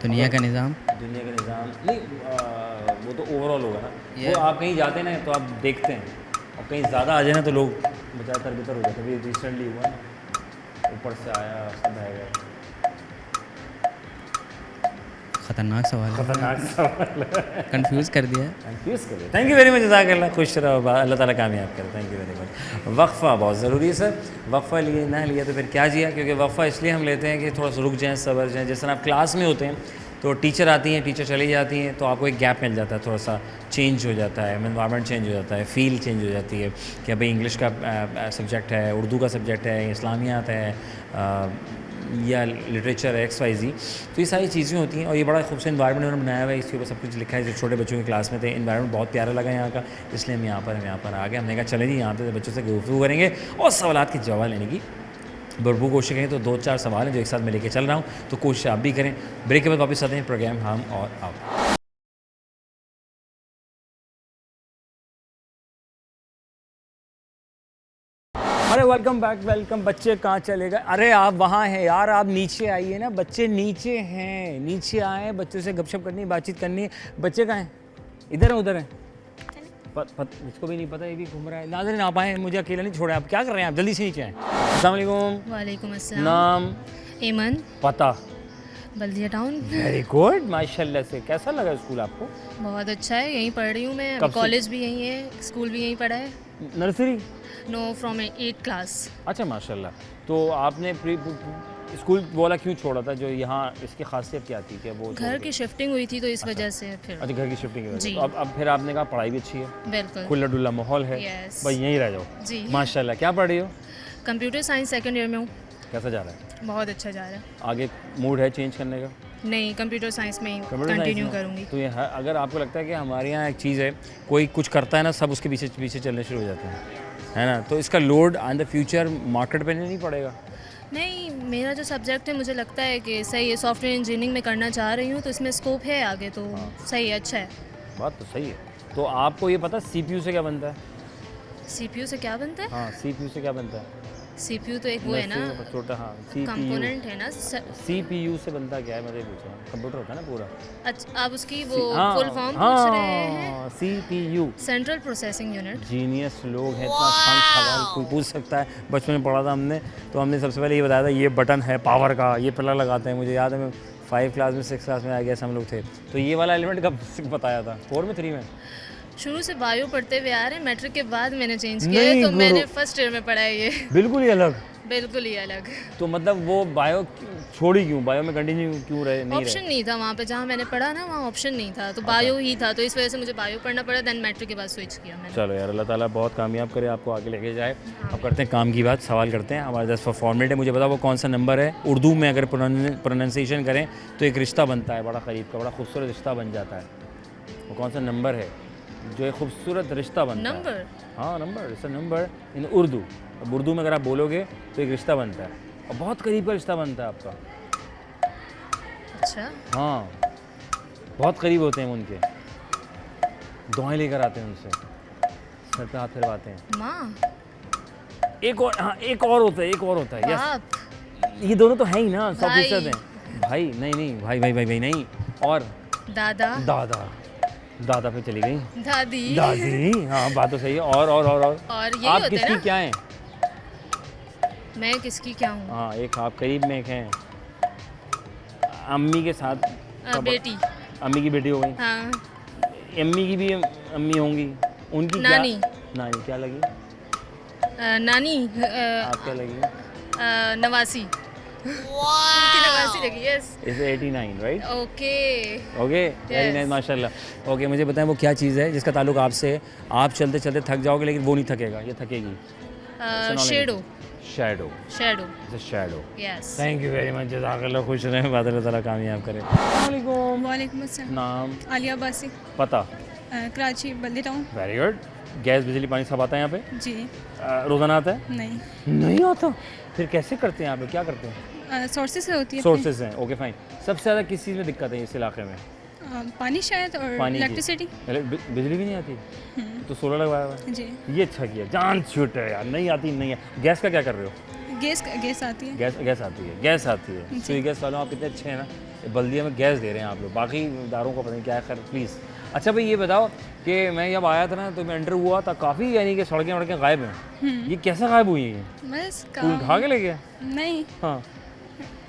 दुनिया का निज़ाम। दुनिया का निज़ाम नहीं, वो तो ओवरऑल होगा ना। Yeah. वो आप कहीं जाते हैं ना तो आप देखते हैं, और कहीं ज़्यादा आ जाए ना तो लोग बेचारे तरबितर हो जाते हैं। अभी रिसेंटली हुआ ना, ऊपर से आया सब बह गए। ख़तरनाक सवाल है। खतरनाक सवाल है, कंफ्यूज कर दिया है। कंफ्यूज कर दिया। थैंक यू वेरी मच, जज़ाकल्लाह। खुश रहो, अल्लाह ताला कामयाब करे। Thank you very much. वक्फ़ा बहुत ज़रूरी है सर। वक्फ़ा लिए ना लिया तो फिर क्या जिया, क्योंकि वक्फ़ा इसलिए हम लेते हैं कि थोड़ा सा रुक जाएँ, सबर जाएँ। जिस तरह आप क्लास में होते हैं तो टीचर आती हैं, टीचर चली जाती हैं, तो आपको एक गैप मिल जाता है, थोड़ा सा चेंज हो जाता है, एनवायरनमेंट चेंज हो जाता है, फील चेंज हो जाती है कि भाई इंग्लिश का सब्जेक्ट है, उर्दू का सब्जेक्ट है, इस्लामियात है या लिटरेचर है, XYZ। तो ये सारी चीज़ें होती हैं और ये बड़ा खूबसूरत एनवायरनमेंट उन्होंने बनाया हुआ है, इसके ऊपर सब कुछ लिखा है। जो छोटे बच्चों की क्लास में थे, एनवायरनमेंट बहुत प्यारा लगा यहाँ का, इसलिए हम यहाँ पर आ गए। हमने कहा चलें जी यहाँ पे बच्चों से गुफ्तगू करेंगे और सवालात के जवाब लेने की भरपूर कोशिश करें। तो 2-4 सवाल हैं जो एक साथ मैं लेके चल रहा हूँ, तो कोशिश आप भी करें। ब्रेक के बाद वापस आते हैं, प्रोग्राम हम और आप। अरे वेलकम बैक, वेलकम। बच्चे कहाँ चले गए? अरे आप वहाँ हैं यार, आप नीचे आइए ना। बच्चे नीचे हैं, नीचे आए, बच्चों से गपशप करनी, बातचीत करनी। बच्चे कहाँ हैं? इधर हैं, उधर हैं? इसको भी नहीं पता, ये भी घूम रहा है। नाज़रीन आप आए, मुझे अकेला नहीं छोड़ा। आप क्या कर रहे हैं? आप जल्दी से नीचे आएँ। अस्सलाम वालेकुम। वालेकुम अस्सलाम। नाम? एमन, पता? बल्दिया टाउन। वेरी गुड, माशाल्लाह से। कैसा लगा स्कूल आपको? बहुत अच्छा है, यहीं पढ़ रही हूँ मैं। कब से? कॉलेज भी यहीं है, स्कूल भी यहीं पढ़ा है। Nursery? No, from 8th class. अच्छा माशाल्लाह। तो आपने स्कूल वाला क्यों छोड़ा था? जो यहाँ इसकी खासियत क्या थी कि वो घर की शिफ्टिंग हुई थी तो इस वजह से फिर। अच्छा, घर की शिफ्टिंग की वजह से। जी। तो अब फिर आपने कहा पढ़ाई भी अच्छी है, बिल्कुल। खुला डुल्ला माहौल है, Yes. भाई यहीं रह जाओ। जी। माशाल्लाह। क्या पढ़ रही हो? कंप्यूटर साइंस 2nd ईयर में हूँ। कैसा जा रहा है? बहुत अच्छा जा रहा है। आगे मूड है चेंज करने का? नहीं, कंप्यूटर साइंस में ही कंप्यूटर साइंस कंटिन्यू में? करूँगी। तो ये अगर आपको लगता है कि हमारे यहाँ एक चीज़ है, कोई कुछ करता है ना, सब उसके पीछे पीछे चलने शुरू हो जाते हैं, है ना? तो इसका load in the future market पे नहीं पड़ेगा? नहीं, मेरा जो सब्जेक्ट है मुझे लगता है कि सही है, सॉफ्टवेयर इंजीनियरिंग में करना चाह रही हूँ तो इसमें स्कोप है आगे, तो सही है, अच्छा है। बात तो सही है। तो आपको ये पता CPU से क्या बनता है? सीपीयू से क्या बनता है? हाँ, CPU से क्या बनता है? सीपीयू तो एक वो है ना, छोटा, हाँ, CPU। कंपोनेंट है ना। CPU से बनता क्या है, मैंने पूछा। कंप्यूटर होता है ना पूरा। अच्छा, आप उसकी वो हाँ, फुल फॉर्म पूछ रहे हैं? हाँ, CPU। Central processing unit. Genius लोग हैं, इतना आसान सवाल कोई पूछ सकता है। बचपन में पढ़ा था हमने, तो हमने सबसे पहले ये बताया था, ये बटन है पावर का, ये प्लग लगाते हैं। मुझे याद है, मैं 5 क्लास में 6 क्लास में आ गया, हम लोग थे। तो ये वाला एलिमेंट कब बताया था? 4 में 3 में? शुरू से बायो पढ़ते हुए आ रहे हैं, मैट्रिक के बाद मैंने चेंज किया है, नहीं, तो गुरु। मैंने फर्स्ट ईयर में पढ़ा है ये। बिल्कुल ही अलग। बिल्कुल ही अलग। तो मतलब वो बायो छोड़ी क्यों? बायो में कंटिन्यू क्यों रहे? नहीं ऑप्शन रहे? नहीं था वहाँ पे, जहाँ मैंने पढ़ा ना वहाँ ऑप्शन नहीं था, तो बायो ही था, तो इस वजह से मुझे बायो पढ़ना पड़ा। देन मैट्रिक के बाद स्विच किया मैंने। चलो यार, अल्लाह ताला बहुत कामयाब करे, आपको आगे लेके जाए। अब करते हैं काम की बात, सवाल करते हैं। हमारे 10 फॉर्मेट है, मुझे बताओ वो कौन सा नंबर है। उर्दू में अगर प्रोनाउंसिएशन करें तो एक रिश्ता बनता है बड़ा करीब का, बड़ा खूबसूरत रिश्ता बन जाता है। वो कौन सा नंबर है जो एक खूबसूरत रिश्ता बनता है? नंबर? हाँ, number. It's a number in Urdu. अब उर्दू में अगर आप बोलोगे तो एक रिश्ता बनता है, और बहुत करीब का रिश्ता बनता है आपका। अच्छा, हाँ, बहुत करीब होते हैं उनके, दुआएं लेकर आते हैं उनसे, सर पे हाथ फिरवाते हैं। माँ, एक और, हाँ, एक और होता है, एक और होता है। यस, बाप, ये दोनों तो हैं ही ना, 100% भाई। हैं। भाई नहीं, भाई नहीं। और दादा, दादा पे चली गई। दादी, दादी, हाँ, बात तो सही है। और और यही आप होते हैं किसकी ना? क्या हैं? मैं किसकी क्या हूँ? हाँ, एक आप करीब में एक हैं, अम्मी के साथ। बेटी। अम्मी की बेटी हो गई। हाँ, अम्मी की भी अम्मी होंगी, उनकी नानी। नानी क्या लगी? नानी, आप क्या लगी? नवासी। उनकी नवासी लगी, yes. Is 89, right? Okay. Okay, very nice, माशाल्लाह। ओके, मुझे बताएं वो क्या चीज़ है जिसका ताल्लुक आपसे है? आप चलते चलते थक जाओगे लेकिन वो नहीं थकेगा, ये थकेगी। Shadow. Shadow. Shadow, shadow. Yes. Thank you very much, जज़ाकल्लाह, खुश रहें, बात अल्लाह ताला कामयाब करे। अस्सलाम वालेकुम। वालेकुम अस्सलाम। नाम? आलिया बासी, पता? Karachi Baldia town. Very good. Gas बिजली पानी सब आता है यहाँ पे? जी रोज़ाना आता है? नहीं, आता। फिर कैसे करते हैं यहाँ पे, क्या करते हैं? सोर्सेज से होती है। सोर्सेज हैं, ओके फाइन। सबसे ज़्यादा किस चीज़ में दिक्कत है इस इलाके में? पानी शायद और पानी की। इलेक्ट्रिसिटी। बिजली भी नहीं आती? तो सोलर लगवाया हुआ है? जी, ये अच्छा किया, जान छूट है यार, नहीं आती नहीं है। गैस का क्या कर रहे हो? गैस आती है। गैस आती है। स्विगी गैस वालों, आप कितने अच्छे हैं ना, बल्दिया में गैस दे रहे हैं आप लोग, बाकी इदारों को पता नहीं क्या है। खैर, प्लीज़। अच्छा भाई, ये बताओ कि मैं जब आया था ना तो मैं एंटर हुआ था, काफ़ी यानी कि सड़कें वड़कें गायब हैं। ये कैसे गायब हुई हैं? बस तू काम उठा के ले गया? नहीं, हाँ,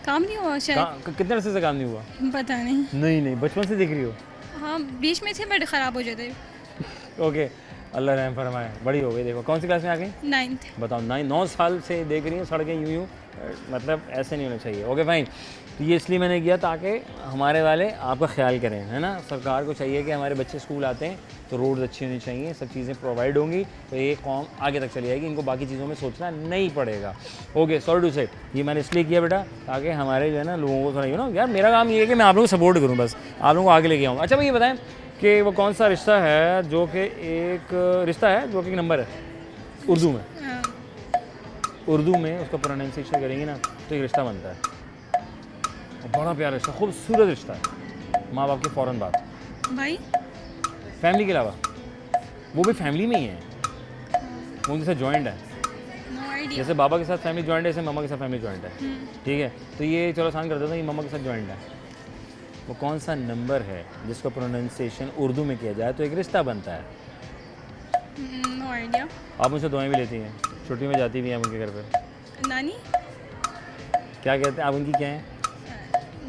काम नहीं हुआ शायद, कितने अरसे से काम नहीं हुआ? पता नहीं। नहीं, बचपन से देख रही हो? हाँ, बीच में थे बट ख़राब हो जाते। ओके, अल्लाह रहम फरमाए, बड़ी हो गई। देखो कौन सी क्लास में आ गई? 9th। बताओ, 9 साल से देख रही हैं सड़कें यूं मतलब ऐसे नहीं होना चाहिए। Okay fine. तो ये इसलिए मैंने किया ताकि हमारे वाले आपका ख्याल करें, है ना। सरकार को चाहिए कि हमारे बच्चे स्कूल आते हैं तो रोड्स अच्छी होनी चाहिए, सब चीज़ें प्रोवाइड होंगी तो ये कौम आगे तक चली जाएगी, इनको बाकी चीज़ों में सोचना नहीं पड़ेगा। ओके, सॉरी टू से, ये मैंने इसलिए किया बेटा ताकि हमारे जो है ना लोगों को थोड़ा यार, मेरा काम ये है कि मैं आप लोगों को सपोर्ट करूँ, बस आप लोगों को आगे लेके आऊँ। अच्छा भाई, ये बताएं कि वो कौन सा रिश्ता है जो कि एक रिश्ता है जो कि एक नंबर है उर्दू में? उर्दू में उसका प्रोनाउंसिएशन करेंगे ना तो एक रिश्ता बनता है, और बड़ा प्यारा रिश्ता, खूबसूरत रिश्ता है, माँ बाप की फ़ौरन बाद, भाई, फैमिली के अलावा, वो भी फैमिली में ही है, वो उनके साथ जॉइंट है। No idea. जैसे बाबा के साथ फैमिली जॉइंट है, ऐसे मामा के साथ फैमिली जॉइंट है, ठीक है। तो ये चलो आसान कर देता हूँ, ये मामा के साथ जॉइंट है। वो कौन सा नंबर है जिसका प्रोनाउंसिएशन उर्दू में किया जाए तो एक रिश्ता बनता है? No idea. आप मुझसे दुआएं भी लेती हैं, छुट्टी में जाती भी हैं उनके घर पर, नानी, क्या कहते हैं आप उनकी, क्या हैं?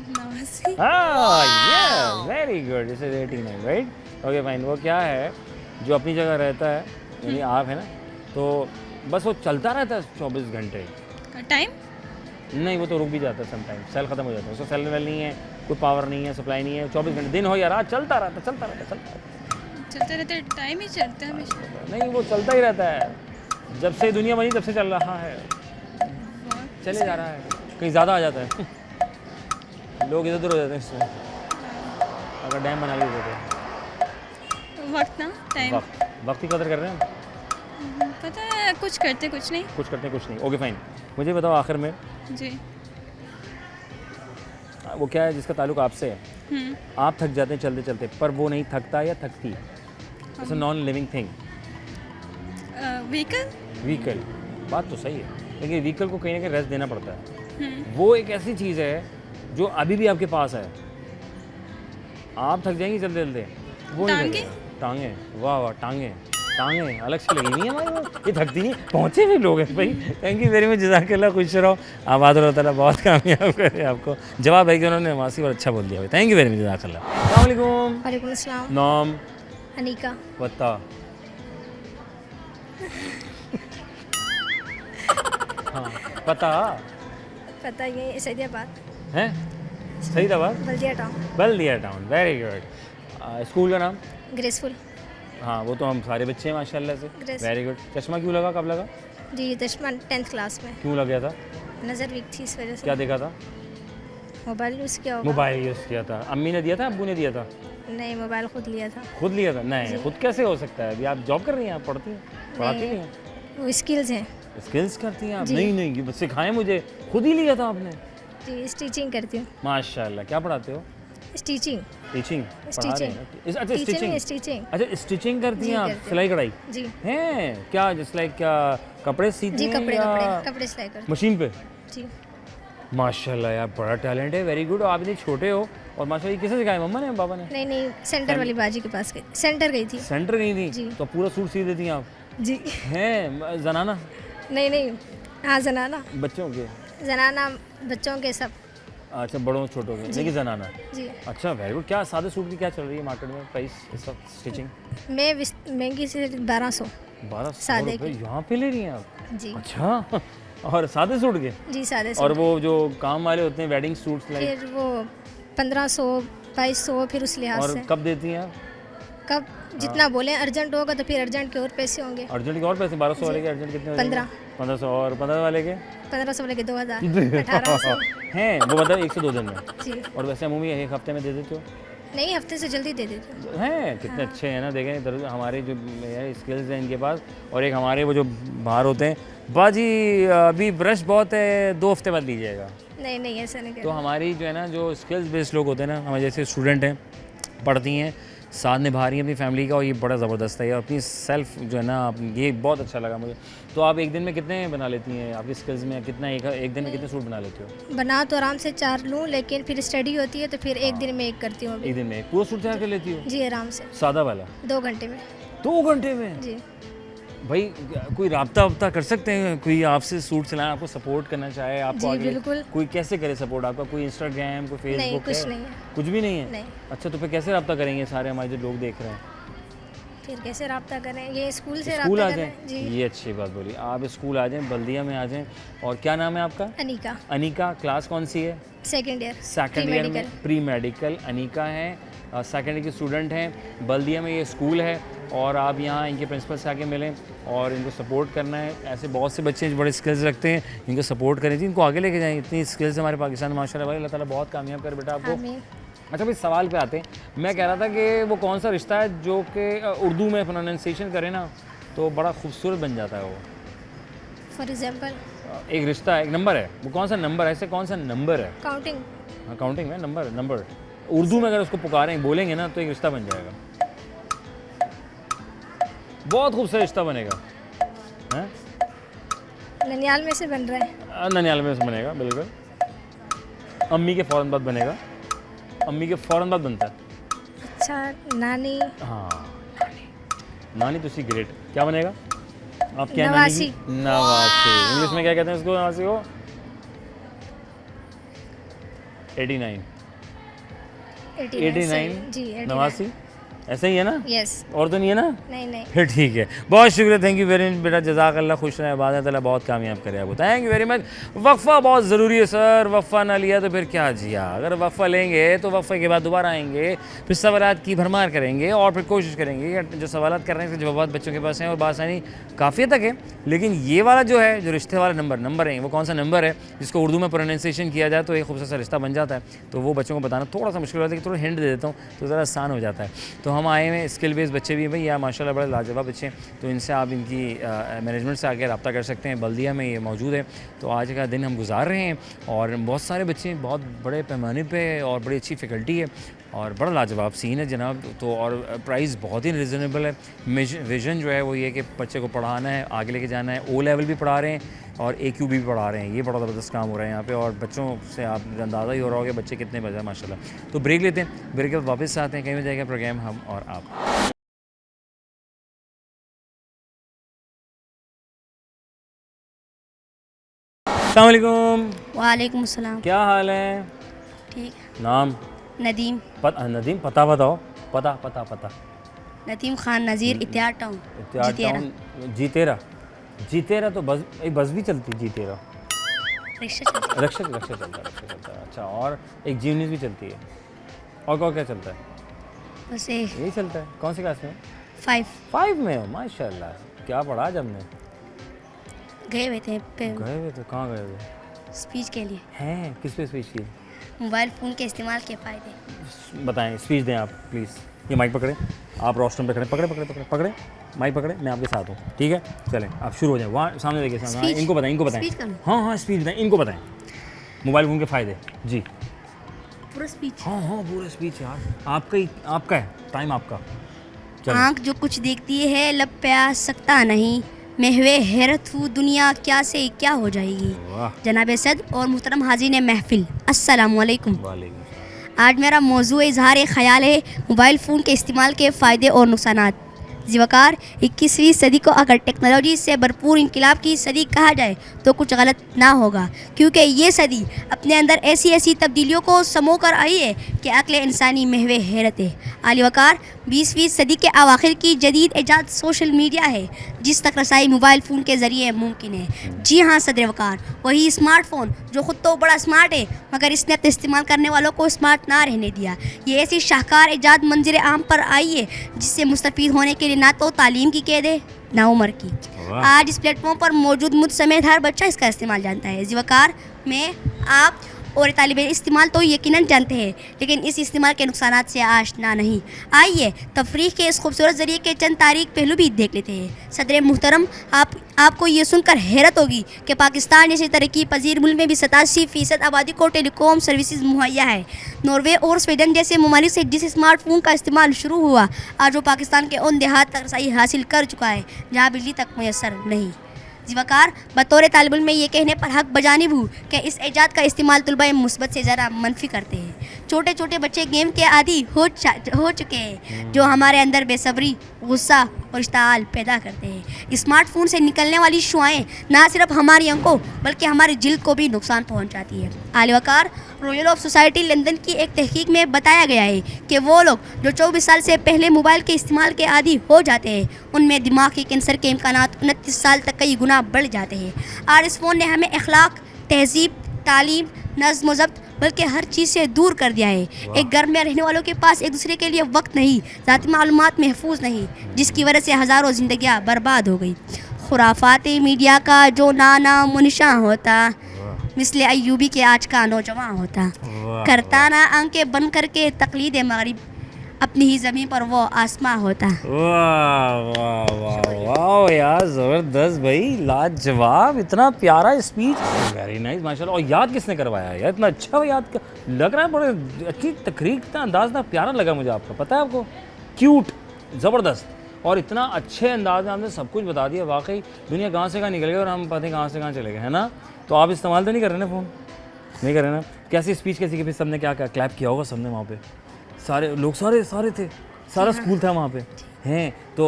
नवासी। हाँ, very good, this is 89, right? Okay fine. वो क्या है जो अपनी जगह रहता है, यानी आप है ना, तो बस वो चलता रहता है 24 घंटे। टाइम? नहीं, वो तो रुक भी जाता है समटाइम, सेल ख़त्म हो जाता है, उसका सेल वेल नहीं है, कोई पावर नहीं है, सप्लाई नहीं है, 24 घंटे दिन हो या रात चलता रहता। चलते रहते, टाइम ही चलता है हमेशा। नहीं, वो चलता ही रहता है, जब से दुनिया बनी तब से चल रहा है, चले जा रहा है, कहीं ज़्यादा आ जाता है। लोग इधर उधर हो जाते हैं इसमें, अगर डैम बना लिए तो वक्त ना टाइम वक्त की कदर कर रहे हैं, पता है कुछ करते कुछ नहीं कुछ करते हैं कुछ नहीं। ओके फाइन, मुझे बताओ आखिर में जी। वो क्या है जिसका ताल्लुक आपसे है, आप थक जाते हैं चलते चलते, पर वो नहीं थकता या थकती, it's a non living thing. Vehicle vehicle, बात तो सही है, लेकिन व्हीकल को कहीं ना कहीं रेस्ट देना पड़ता है। वो एक ऐसी चीज़ है जो अभी भी आपके पास है, आप थक जाएंगे चलते चलते, वो नहीं टांगे? थकेगा। टांगे, वाह वाह, टांगे टांगे अलग से लगी नहीं है हमारी, ये थकती नहीं, पहुँचे भी लोग हैं भाई। थैंक यू वेरी मच, जज़ाकल्लाह, खुश रहो, आबाद रहो, ताला बहुत कामयाब करे आपको। जवाब है कि उन्होंने मासी और अच्छा बोल दिया भाई, थैंक यू वेरी मच, जज़ाकल्लाह। अस्सलाम वालेकुम। वालेकुम अस्सलाम। नाम अनीका। पता हाँ पता पता ये सैदियाबाद, है, सही था बात, बल्दिया टाउन, बल्दिया टाउन, वेरी गुड। स्कूल का नाम? ग्रेसफुल। हाँ वो तो हम सारे बच्चे हैं माशाल्लाह से, Grace. Very good. चश्मा क्यों लगा, कब लगा, जी 10th क्लास में क्यों लग गया था, नज़र वीक थी, इस वजह से। क्या देखा था? मोबाइल यूज़ किया होगा। मोबाइल यूज़ किया था, अम्मी ने दिया था, अब्बू ने दिया था? नहीं, मोबाइल खुद लिया था। खुद लिया था? नहीं, खुद कैसे हो सकता है, अभी आप जॉब कर रही हैं, आप पढ़ती हैं, पढ़ाती नहीं हैं, वो स्किल्स हैं स्किल्स करती हैं आप? जी। नहीं नहीं, ये सिखाएं मुझे, खुद ही लिया था आपने? जी, स्टिचिंग करती हूँ। माशाल्लाह, क्या पढ़ाते हो? स्टिचिंग टीचिंग पढ़ा रहे स्टिचिंग हैं? अच्छा स्टिचिंग, स्टिचिंग अच्छा स्टिचिंग करती जी, हैं आप, करती हूँ। सिलाई कढ़ाई जी हैं क्या, जस्ट लाइक क्या कपड़े सीती जी, हैं कपड़े या कपड़े कपड़े सिलाई करती मशीन पे? हूँ। जी माशाल्लाह यार, बड़ा टैलेंट है, वेरी गुड। आप इतने छोटे हो और माशाल्लाह, ये किसे सिखाया, मम्मा ने, पापा ने? नहीं नहीं, सेंटर वाली बाजी के पास गई, सेंटर गई थी। सेंटर गई थी जी। तो पूरा सूट सी देती हैं आप? जी हैं जनाना नहीं नहीं, हाँ जनाना, बच्चों के? जनाना बच्चों के सब। अच्छा, बड़ों छोटों के, लेकिन जनाना। जी अच्छा वेरी गुड। क्या सादे सूट की क्या चल रही है मार्केट में प्राइस इस वक्त स्टिचिंग? मैं महंगी से 1200। 1200 सादे रुपये की। यहाँ पे ले रही हैं आप? जी अच्छा और सादे सूट के? जी, सादे और सूट। वो जो काम वाले होते हैं वेडिंग सूट्स लाइक, फिर वो 1500 2200, फिर उस लिहाज और से कब देती हैं आप? कब जितना बोले, अर्जेंट होगा तो फिर अर्जेंट के और पैसे होंगे। अर्जेंट के और पैसे? 1200 वाले के अर्जेंट कितने हो जाएंगे? 1500 और 15 वाले के 1500 वाले के 2000, 1800। हैं वो, मतलब 1 से 2 दिन में? जी और वैसे अमूमी एक हफ्ते में दे देते हो? नहीं, हफ्ते से जल्दी दे देती हूँ। हैं कितने अच्छे हैं ना, देखें इधर हमारे जो स्किल्स हैं इनके पास, और एक हमारे वो जो बाहर होते हैं, बाजी अभी ब्रश बहुत है, 2 हफ्ते बाद लीजिएगा। नहीं नहीं, ऐसा नहीं तो करना। हमारी जो है ना, जो स्किल्स बेस्ड लोग होते हैं ना, हमारे जैसे स्टूडेंट हैं, पढ़ती हैं, साथ निभा रही हैं अपनी फैमिली का, और ये बड़ा ज़बरदस्त है, और अपनी सेल्फ जो है ना, ये बहुत अच्छा लगा मुझे। तो आप एक दिन में कितने बना लेती हैं, आपकी स्किल्स में कितना, एक दिन में कितने सूट बना लेती हो? बना तो आराम से 4 लूँ, लेकिन फिर स्टडी होती है तो फिर एक दिन में एक करती हूँ अभी। एक दिन में पूरा सूट तैयार कर लेती हो? जी आराम से, सादा वाला 2 घंटे में। 2 घंटे में? जी भाई कोई राब्ता वाब्ता कर सकते हैं, कोई आपसे सूट सिलाएं, आपको सपोर्ट करना चाहे, आपको जी, आगे बिल्कुल। कोई कैसे करे सपोर्ट आपका? कोई इंस्टाग्राम, कोई फेसबुक? नहीं, कुछ नहीं है। कुछ भी नहीं है? नहीं। अच्छा, तो फिर कैसे राब्ता करेंगे सारे हमारे जो लोग देख रहे हैं? फिर कैसे रब्ता करें, ये स्कूल से स्कूल रब्ता आ करें। जाएं, जी ये अच्छी बात बोली, आप स्कूल आ जाएं, बल्दिया में आ जाएं। और क्या नाम है आपका? अनीका, अनीका। क्लास कौन सी है? 2nd ईयर, सेकेंड ईयर में, प्री मेडिकल। अनीका है, सेकेंड ईयर की स्टूडेंट हैं, बल्दिया में ये स्कूल है, और आप यहाँ इनके प्रिंसिपल से आके मिलें और इनको सपोर्ट करना है। ऐसे बहुत से बच्चे हैं जो बड़े स्किल्स रखते हैं, इनको सपोर्ट करें जी, इनको आगे लेके जाएं। इतनी स्किल्स हमारे पाकिस्तान में माशाल्लाह भाई, अल्लाह ताला बहुत कामयाब करे बेटा आपको। आमीन। अच्छा भाई, सवाल पे आते हैं। मैं कह रहा था कि वो कौन सा रिश्ता है जो कि उर्दू में प्रोनाउंसिएशन करे ना तो बड़ा खूबसूरत बन जाता है वो? फॉर एग्जाम्पल एक रिश्ता है, एक नंबर है, वो कौन सा नंबर है, ऐसे कौन सा नंबर है? काउंटिंग। हाँ, काउंटिंग में नंबर उर्दू में अगर उसको पुकारें, बोलेंगे ना, तो एक रिश्ता बन जाएगा, बहुत खूबसूरत रिश्ता बनेगा। हैं? ननियाल में से बन रहा है। ननियाल में से बनेगा, बिल्कुल। अम्मी के फ़ौरन बाद बनेगा, अम्मी के फ़ौरन बाद बनता है। अच्छा, नानी। हाँ, नानी तो सी ग्रेट। क्या बनेगा? आप क्या? नवासी। नवासी। इंग्लिश में क्या कहते हैं उसको, नवासी को? 89। 89 89 जी, 89। नवासी ऐसा ही है ना? यस। और तो नहीं है ना? नहीं नहीं। फिर ठीक है, बहुत शुक्रिया, थैंक यू वेरी मच बेटा, जज़ाकल्लाह, खुश रहें, बात ताला बहुत कामयाब करे आपको, थैंक यू वेरी मच। वक्फ़ा बहुत ज़रूरी है सर, वक्फ़ा ना लिया तो फिर क्या जिया, अगर वक्फ़ा लेंगे तो वक्फ़े के बाद दोबारा आएंगे, फिर सवालात की भरमार करेंगे और फिर कोशिश करेंगे कि जो सवालात कर रहे हैं जवाब बच्चों के पास हैं और बासानी काफ़ी तक है। लेकिन ये वाला जो है, जो रिश्ते वाला नंबर है, वो कौन सा नंबर है जिसको उर्दू में प्रोनाउंसिएशन किया जाए तो एक खूबसूरत सा रिश्ता बन जाता है, तो वो बच्चों को बताना थोड़ा सा मुश्किल होता है कि थोड़ा हिंट दे देता हूँ तो ज़रा आसान हो जाता है। तो हम आए हुए स्किल बेस्ड बच्चे भी हैं भाई, या माशाल्लाह बड़े लाजवाब बच्चे हैं, तो इनसे आप इनकी मैनेजमेंट से आके रब्ता कर सकते हैं, बल्दिया में ये मौजूद है। तो आज का दिन हम गुजार रहे हैं और बहुत सारे बच्चे बहुत बड़े पैमाने पे और बड़ी अच्छी फैकल्टी है और बड़ा लाजवाब सीन है जनाब। तो और प्राइस बहुत ही रिजनेबल है। विज़न जो है वो ये कि बच्चे को पढ़ाना है, आगे लेके जाना है, ओ लेवल भी पढ़ा रहे हैं और AQ भी पढ़ा रहे हैं, ये बड़ा ज़बरदस्त काम हो रहा है यहाँ पे। और बच्चों से आप अंदाज़ा ही हो रहा होगा बच्चे कितने बजे माशाल्लाह। तो ब्रेक लेते हैं, ब्रेक के बाद वापस आते हैं, कहीं में जाएगा प्रोग्राम हम और आप। अस्सलाम वालेकुम। वालेकुम अस्सलाम। क्या हाल है? ठीक। नाम? नदीम। नदीम, पता बताओ, पता। नदीम खान नज़ीर, इत्यार टाउन। जीतेरा तो बस भी चलती, जीतेरा रिक्शा चलता। रक्षा चलता है। अच्छा, और एक जीवनीस भी चलती है, और क्या चलता है? बस एक यही चलता है। कौन सी क्लास में? 5 में हो? माशाल्लाह, क्या पढ़ा आज हमने? गए हुए थे गए हुए थे, कहाँ गए हुए? स्पीच के लिए। हैं, किस पे स्पीच की? मोबाइल फ़ोन के इस्तेमाल के फ़ायदे। बताएं, स्पीच दें आप प्लीज़। ये माइक पकड़े, आप रोस्टम पे खड़े, पकड़े माइक पकड़े, मैं आपके साथ हूँ, ठीक है? चलें, आप शुरू हो जाएं। वहाँ सामने देखिए, सामने इनको बताएं। स्पीच करूं? हाँ, स्पीच बताएं, इनको बताएं मोबाइल फ़ोन के फ़ायदे। जी पूरा स्पीच। हाँ, पूरा स्पीच यार, आपका है टाइम, आपका। चलो। आँख जो कुछ देखती है लब पे आ सकता नहीं, मैं हुए हैरत हूँ दुनिया क्या से क्या हो जाएगी। वाह। जनाब सद और मुहतरम हाज़रीन महफिल, अस्सलाम वालेकुम। वालेकुम। आज मेरा मौजू इजहार ख्याल है मोबाइल फ़ोन के इस्तेमाल के फ़ायदे और नुकसानात। ज़िवकार 21वीं सदी को अगर टेक्नोलॉजी से भरपूर इनकलाब की सदी कहा जाए तो कुछ गलत ना होगा, क्योंकि ये सदी अपने अंदर ऐसी तब्दीलियों को समो कर आई है कि अक्ल इंसानी महवे हैरत है। आली वकार 20वीं सदी के अवाखिर की जदीद ईजाद सोशल मीडिया है, जिस तक रसाई मोबाइल फ़ोन के ज़रिए मुमकिन है। जी हाँ सदर वकार, वही स्मार्टफ़ोन जो ख़ुद तो बड़ा स्मार्ट है मगर इसने अपने इस्तेमाल करने वालों को स्मार्ट ना रहने दिया। ये ऐसी शाहकार ईजाद मंजर आम पर आई है जिससे मुस्तफ़ीद होने के लिए ना तो तालीम की कैद है ना उम्र की। आज इस प्लेटफॉर्म पर मौजूद मुझ समेत हर बच्चा इसका इस्तेमाल जानता है। ज़िवकार में आप और तालिब इस्तेमाल तो यकीनन जानते हैं, लेकिन इस इस्तेमाल के नुकसानात से आशना नहीं। आइए तफरीह के इस खूबसूरत ज़रिए के चंद तारीख पहलू भी देख लेते हैं। सदर मुहतरम, आपको ये सुनकर हैरत होगी कि पाकिस्तान जैसे तरक्की पजीर मुल्क में भी 87% आबादी को टेलीकॉम सर्विसेज मुहैया है। नॉर्वे और स्वीडन जैसे ममालिक से जिस स्मार्टफोन का इस्तेमाल शुरू हुआ, आज वो पाकिस्तान के उन देहात तक रसाई हासिल कर चुका है जहाँ बिजली तक मैसर नहीं। ज़िवकार बतौर तालिब इल्म में ये कहने पर हक बजानिब हूँ कि इस ईजाद का इस्तेमाल तलबा मुस्बत से ज़रा मनफी करते हैं। छोटे बच्चे गेम के आदी हो चुके हैं, जो हमारे अंदर बेसब्री, गुस्सा और इश्ताल पैदा करते हैं। स्मार्टफोन से निकलने वाली शुआएँ ना सिर्फ हमारी आंखों बल्कि हमारी जिल्द को भी नुकसान पहुँचाती है। आली वकार रॉयल ऑफ सोसाइटी लंदन की एक तहकीक में बताया गया है कि वो लोग जो 24 साल से पहले मोबाइल के इस्तेमाल के आदी हो जाते हैं, उनमें दिमाग के कैंसर के इम्कानात 29 साल तक कई गुना बढ़ जाते हैं। और इस फ़ोन ने हमें अखलाक, तहजीब, तालीम, नज़्म व ज़ब्त बल्कि हर चीज़ से दूर कर दिया है। एक घर में रहने वालों के पास एक दूसरे के लिए वक्त नहीं, ज़ाती मालूमात महफूज नहीं, जिसकी वजह से हज़ारों ज़िंदगियाँ बर्बाद हो गई। खुराफाती मीडिया का जो नाना मुनिशा होता, मिसले अयूबी के आज का नौजवान होता, करता ना आंखें बंद करके तकलीद मगरिब, अपनी ही ज़मीन पर वो आसमां होता। वाह यार, ज़बरदस्त भाई, लाजवाब, इतना प्यारा स्पीच, वेरी नाइस माशाल्लाह। और याद किसने करवाया यार, इतना अच्छा याद लग रहा है, बड़े अच्छी तकरीर का अंदाज़ ना प्यारा लगा मुझे आपका, पता है आपको, क्यूट, ज़बरदस्त, और इतना अच्छे अंदाज में आपने सब कुछ बता दिया। वाकई दुनिया कहाँ से कहाँ निकल गई और हम पता नहीं कहाँ से कहाँ चले गए, है ना? तो आप इस्तेमाल तो नहीं कर रहे ना फ़ोन? नहीं कर रहे ना? कैसी स्पीच कैसी की? फिर सबने क्या क्लैप किया होगा सबने वहाँ पे, सारे लोग सारे थे, सारा स्कूल था वहाँ पे, हैं? तो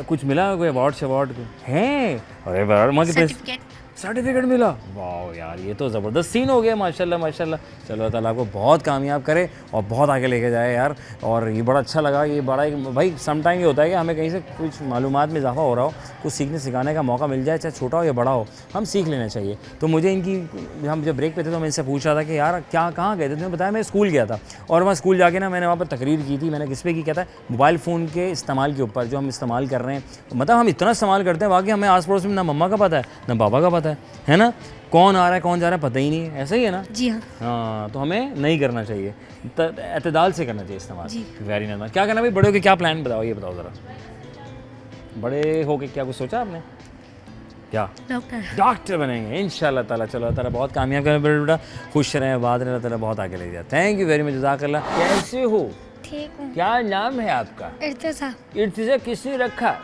कुछ मिला कोई अवार्ड शवार्ड हैं? अरे सर्टिफिकेट मिला, वाह यार ये तो ज़बरदस्त सीन हो गया, माशाल्लाह माशाल्लाह। चलो अल्लाह ताला आपको बहुत कामयाब करे और बहुत आगे लेके जाए यार। और ये बड़ा अच्छा लगा, ये बड़ा एक भाई सम टाइम ये होता है कि हमें कहीं से कुछ मालूमात में इजाफा हो रहा हो, कुछ सीखने सिखाने का मौका मिल जाए, चाहे छोटा हो या बड़ा हो, हम सीख लेना चाहिए। तो मुझे इनकी, हम जब ब्रेक पे थे तो मैं इनसे पूछ रहा था कि यार क्या कहाँ गए थे, तुमने बताया मैं स्कूल गया था। और वहाँ स्कूल जाके ना मैंने वहाँ पर तकरीर की थी, मैंने किस पे की, कहता है मोबाइल फ़ोन के इस्तेमाल के ऊपर जो हम इस्तेमाल कर रहे हैं। मतलब हम इतना इस्तेमाल करते हैं वाकई हमें आस पड़ोस में ना मम्मा का पता है ना पापा का पता है ना, कौन आ रहा है कौन जा रहा है पता ही नहीं है, ऐसा ही है ना। जी हाँ। हाँ, तो हमें नहीं करना चाहिए, एतदाल से करना चाहिए इस्तेमाल। Very nice. क्या करना भाई, बड़े होके क्या प्लान बताओ, ये बताओ ज़रा, बड़े होके क्या कुछ सोचा आपने? क्या? डॉक्टर बनेंगे इंशाल्लाह ताला। चलो अल्लाह ताला बहुत कामयाब करें बेटा, खुश रहें, आबाद रहें, अल्लाह ताला बहुत आगे ले जाए। थैंक यू वेरी मच, जज़ाकल्लाह। कैसे हो? ठीक हूँ। क्या नाम है आपका? इर्तिजा। इर्तिजा किसने रखा?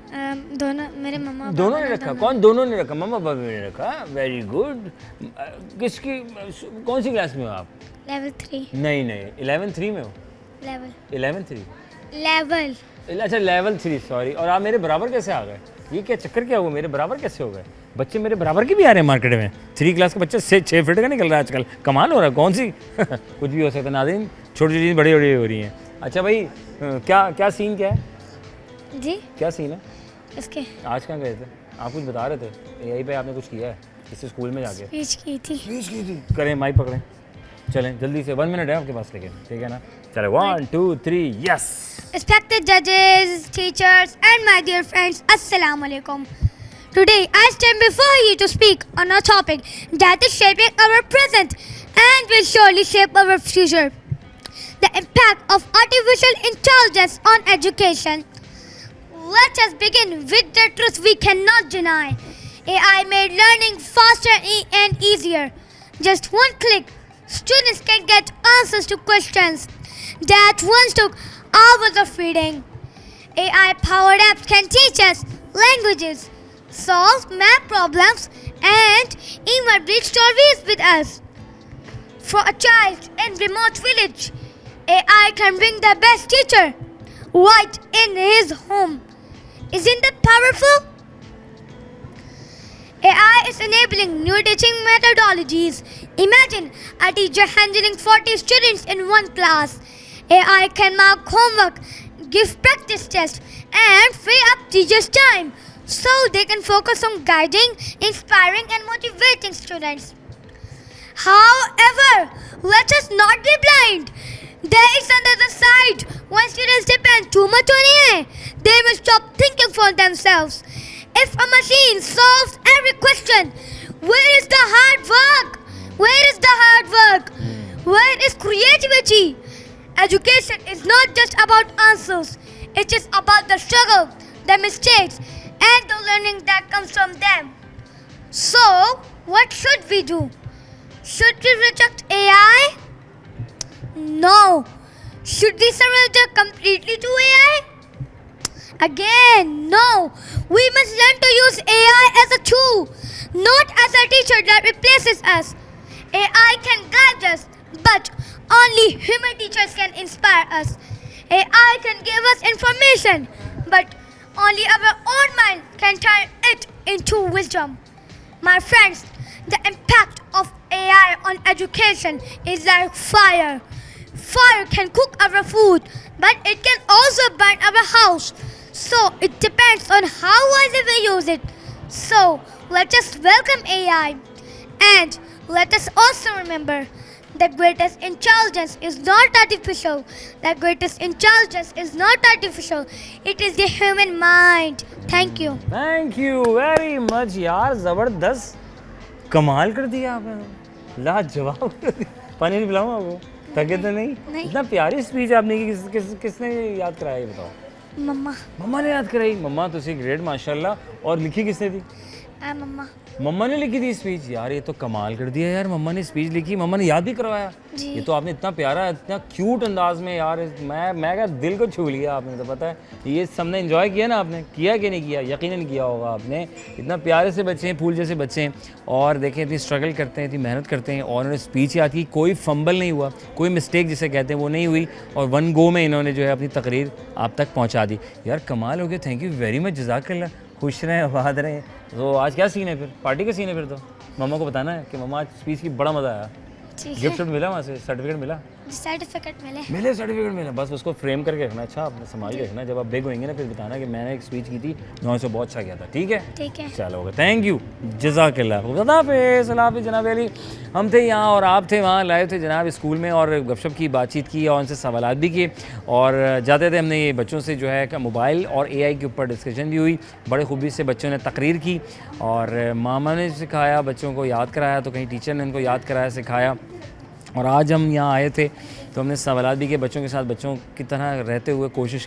दोनों मेरे मम्मा दोनों ने रखा। कौन दोनों ने रखा? मम्मा पापा ने रखा। Very good. किसकी, कौन सी क्लास में हो आप? लेवल 3। नहीं नहीं, 11-3 में हो? लेवल 11-3। लेवल अच्छा लेवल 3, सॉरी। और आप मेरे बराबर कैसे आ गए? ये क्या चक्कर क्या हुआ, मेरे बराबर कैसे हो गए? बच्चे मेरे बराबर के भी आ रहे हैं मार्केट में। 3 क्लास का बच्चा 6 फीट का निकल रहा है आजकल, कमाल हो रहा है। कौन सी कुछ भी हो सकता है नाज़रीन, छोटी छोटी बड़ी बड़ी हो रही हैं। अच्छा भाई, क्या सीन क्या है जी? क्या सीन है इसके आज कहाँ गए थे? आप कुछ बता रहे थे, यहीं पे आपने कुछ किया है इस स्कूल में जाके? स्पीच की थी। स्पीच की थी। करें, माइक पकड़ें, चलें जल्दी से, 1 मिनट है आपके पास, लेकिन ठीक है ना? चले 1 2 3 yes. Respected judges, teachers, and my dear friends, Assalamu alaikum. Today, I stand before you to speak on a topic that is shaping our present and will surely shape our future. The impact of artificial intelligence on education. Let us begin with the truth we cannot deny. AI made learning faster and easier. Just one click, students can get answers to questions that once took hours of reading. AI-powered apps can teach us languages, solve math problems, and even read stories with us. For a child in remote village, AI can bring the best teacher right in his home. Isn't that powerful? AI is enabling new teaching methodologies. Imagine a teacher handling 40 students in one class. AI can mark homework, give practice tests, and free up teachers' time so they can focus on guiding, inspiring, and motivating students. However, let us not be blind. There is another side. When students depend too much on AI, they will stop thinking for themselves. If a machine solves every question, where is the hard work? Where is the hard work? Where is creativity? Education is not just about answers. It is about the struggle, the mistakes, and the learning that comes from them. So, what should we do? Should we reject AI? No. Should we surrender completely to AI? Again, no. We must learn to use AI as a tool, not as a teacher that replaces us. AI can guide us, but only human teachers can inspire us. AI can give us information, but only our own mind can turn it into wisdom. My friends, the impact of AI on education is like fire. Fire can cook our food, but it can also burn our house. So it depends on how wisely we use it. So let us welcome AI, and let us also remember the greatest intelligence is not artificial. The greatest intelligence is not artificial. It is the human mind. Thank you. Thank you very much यार, ज़बरदस्त, कमाल कर दिया आपने, लाजवाब कर दिया। पानी नहीं पिलाऊँ आपको, थके तो नहीं? इतना प्यारी स्पीच आपने की, किसने याद कराया ये बताओ? मम्मा। मम्मा ने याद कराई। मम्मा तो ग्रेट माशाल्लाह। और लिखी किसने थी? मम्मा। मम्मा ने लिखी थी स्पीच? यार ये तो कमाल कर दिया यार, मम्मा ने स्पीच लिखी, मम्मा ने याद भी करवाया। ये तो आपने इतना प्यारा, इतना क्यूट अंदाज में यार, मैं क्या दिल को छू लिया आपने, तो पता है ये सबने एंजॉय किया ना आपने, किया कि नहीं किया? यकीनन किया होगा आपने। इतना प्यारे से बच्चे हैं, फूल जैसे बच्चे हैं, और देखें इतनी स्ट्रगल करते हैं, इतनी मेहनत करते हैं, और उन्होंने स्पीच याद की, कोई फंबल नहीं हुआ, कोई मिस्टेक जिसे कहते हैं वो नहीं हुई, और 1 गो में इन्होंने जो है अपनी तकरीर आप तक पहुँचा दी। यार कमाल हो गया, थैंक यू वेरी मच, जज़ाकल्लाह। खुश रहें, आबाद रहें। तो आज क्या सीन है फिर? पार्टी का सीन है फिर तो मम्मा को बताना है कि मम्मा आज स्पीच की बड़ा मज़ा आया। ठीक गिफ्ट मिला वहाँ से, सर्टिफिकेट मिला? सर्टिफिकेट मिले। मिले सर्टिफिकेट मिला, बस उसको फ्रेम करके रखना। अच्छा, आपने संभाल के रखना। जब आप बिग होंगे ना फिर बताना कि मैंने एक स्पीच की थी, वहाँ से बहुत अच्छा किया था। ठीक है, ठीक है। चलो होगा, थैंक यू, जज़ाकल्लाह, हाफ़िज़ जनाब अली। हम थे यहाँ और आप थे वहाँ, लाए थे जनाब स्कूल में और गपशप की, बातचीत की और उनसे सवालात भी किए। और जाते थे हमने ये बच्चों से जो है मोबाइल और AI के ऊपर डिस्कशन भी हुई। बड़े खूबी से बच्चों ने तकरीर की और मामा ने सिखाया, बच्चों को याद कराया, तो कहीं टीचर ने उनको याद कराया, सिखाया। और आज हम यहाँ आए थे तो हमने सवालात भी किए बच्चों के साथ, बच्चों की तरह रहते हुए कोशिश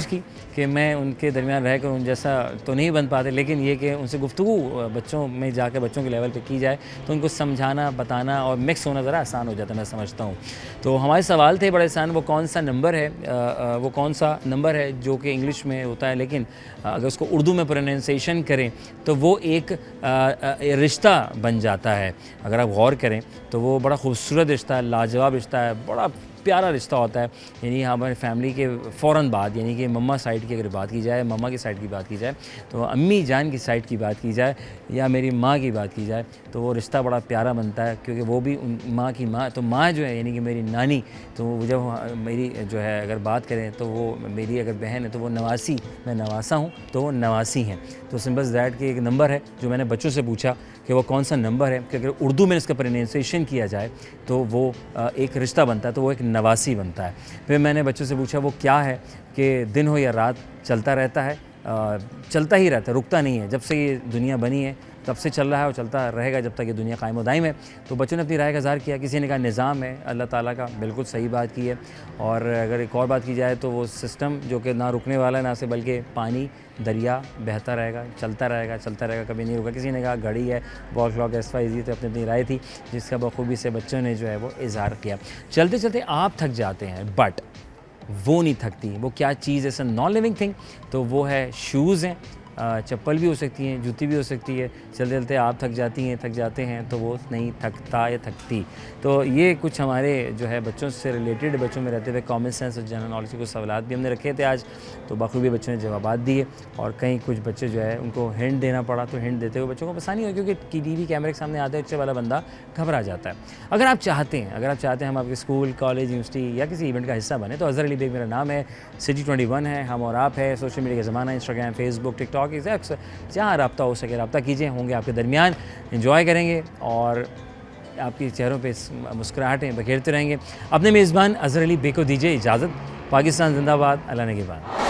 की कि मैं उनके दरमियान रह कर उन जैसा तो नहीं बन पाते, लेकिन ये कि उनसे गुफ्तगू बच्चों में जाकर बच्चों के लेवल पे की जाए तो उनको समझाना, बताना और मिक्स होना ज़रा आसान हो जाता है, मैं समझता हूँ। तो हमारे सवाल थे बड़े आसान, वो कौन सा नंबर है जो कि इंग्लिश में होता है, लेकिन अगर उसको उर्दू में प्रोनाउंसिएशन करें तो वो एक रिश्ता बन जाता है। अगर आप गौर करें तो वो बड़ा खूबसूरत रिश्ता है, लाजवाब रिश्ता है, बड़ा प्यारा रिश्ता होता है। यानी हमारे फैमिली के फ़ौरन बाद, यानी कि मम्मा साइड की अगर बात की जाए, मम्मा की साइड की बात की जाए, तो अम्मी जान की साइड की बात की जाए या मेरी माँ की बात की जाए, तो वो रिश्ता बड़ा प्यारा बनता है, क्योंकि वो भी माँ की माँ, तो माँ जो है यानी कि मेरी नानी, तो जब मेरी जो है अगर बात करें तो वो मेरी अगर बहन है तो वो नवासी, मैं नवासा हूँ तो वो नवासी हैं। तो सिंपल दैट कि एक नंबर है जो मैंने बच्चों से पूछा कि वो कौन सा नंबर है, कि अगर उर्दू में इसका प्रोनाउंसिएशन किया जाए तो वो एक रिश्ता बनता है, तो वो एक नवासी बनता है। फिर मैंने बच्चों से पूछा वो क्या है, कि दिन हो या रात चलता रहता है, चलता ही रहता है, रुकता नहीं है। जब से ये दुनिया बनी है तब से चल रहा है और चलता रहेगा जब तक ये दुनिया कायम दायम है। तो बच्चों ने अपनी राय का इज़हार किया। किसी ने कहा निज़ाम है अल्लाह ताला का, बिल्कुल सही बात की है। और अगर एक और बात की जाए तो वो सिस्टम जो कि ना रुकने वाला है ना से, बल्कि पानी दरिया बहता रहेगा, चलता रहेगा, कभी नहीं रुका। किसी ने कहा घड़ी है, वॉल क्लॉक, XYZ, तो अपनी राय थी जिसका बखूबी से बच्चों ने जो है वो इज़हार किया। चलते चलते आप थक जाते हैं, बट वो नहीं थकती। वो क्या चीज़ है, नॉन लिविंग थिंग, तो वो है शूज़ हैं। चप्पल भी हो सकती हैं, जूती भी हो सकती है। चलते चलते आप थक जाते हैं तो वो नहीं थकता या थकती। तो ये कुछ हमारे जो है बच्चों से रिलेटेड, बच्चों में रहते हुए कॉमन सेंस और जनरल नॉलेज के कुछ सवालात भी हमने रखे थे आज, तो बखूबी बच्चों ने जवाबात दिए। और कहीं कुछ बच्चे जो है उनको हिंट देना पड़ा, तो हिंट देते हुए बच्चों को आसानी हुई, क्योंकि TV कैमरे के सामने आते बच्चे वाला बंदा घबरा जाता है। अगर आप चाहते हैं हम आपके स्कूल, कॉलेज, यूनिवर्सिटी या किसी इवेंट का हिस्सा बने, तो अज़हर अली बेग मेरा नाम है, सिटी 21 है, हम और आप है। सोशल मीडिया का ज़माना, इंस्टाग्राम, फेसबुक, टिकटॉक, जहाँ रब्ता हो सके रब्ता कीजिए, होंगे आपके दरमियान, एंजॉय करेंगे और आपके चेहरों पे मुस्कुराहटें बखेरते रहेंगे। अपने मेज़बान अज़हर अली बेग को दीजिए इजाज़त। पाकिस्तान जिंदाबाद, अल्लाह ने के बाद।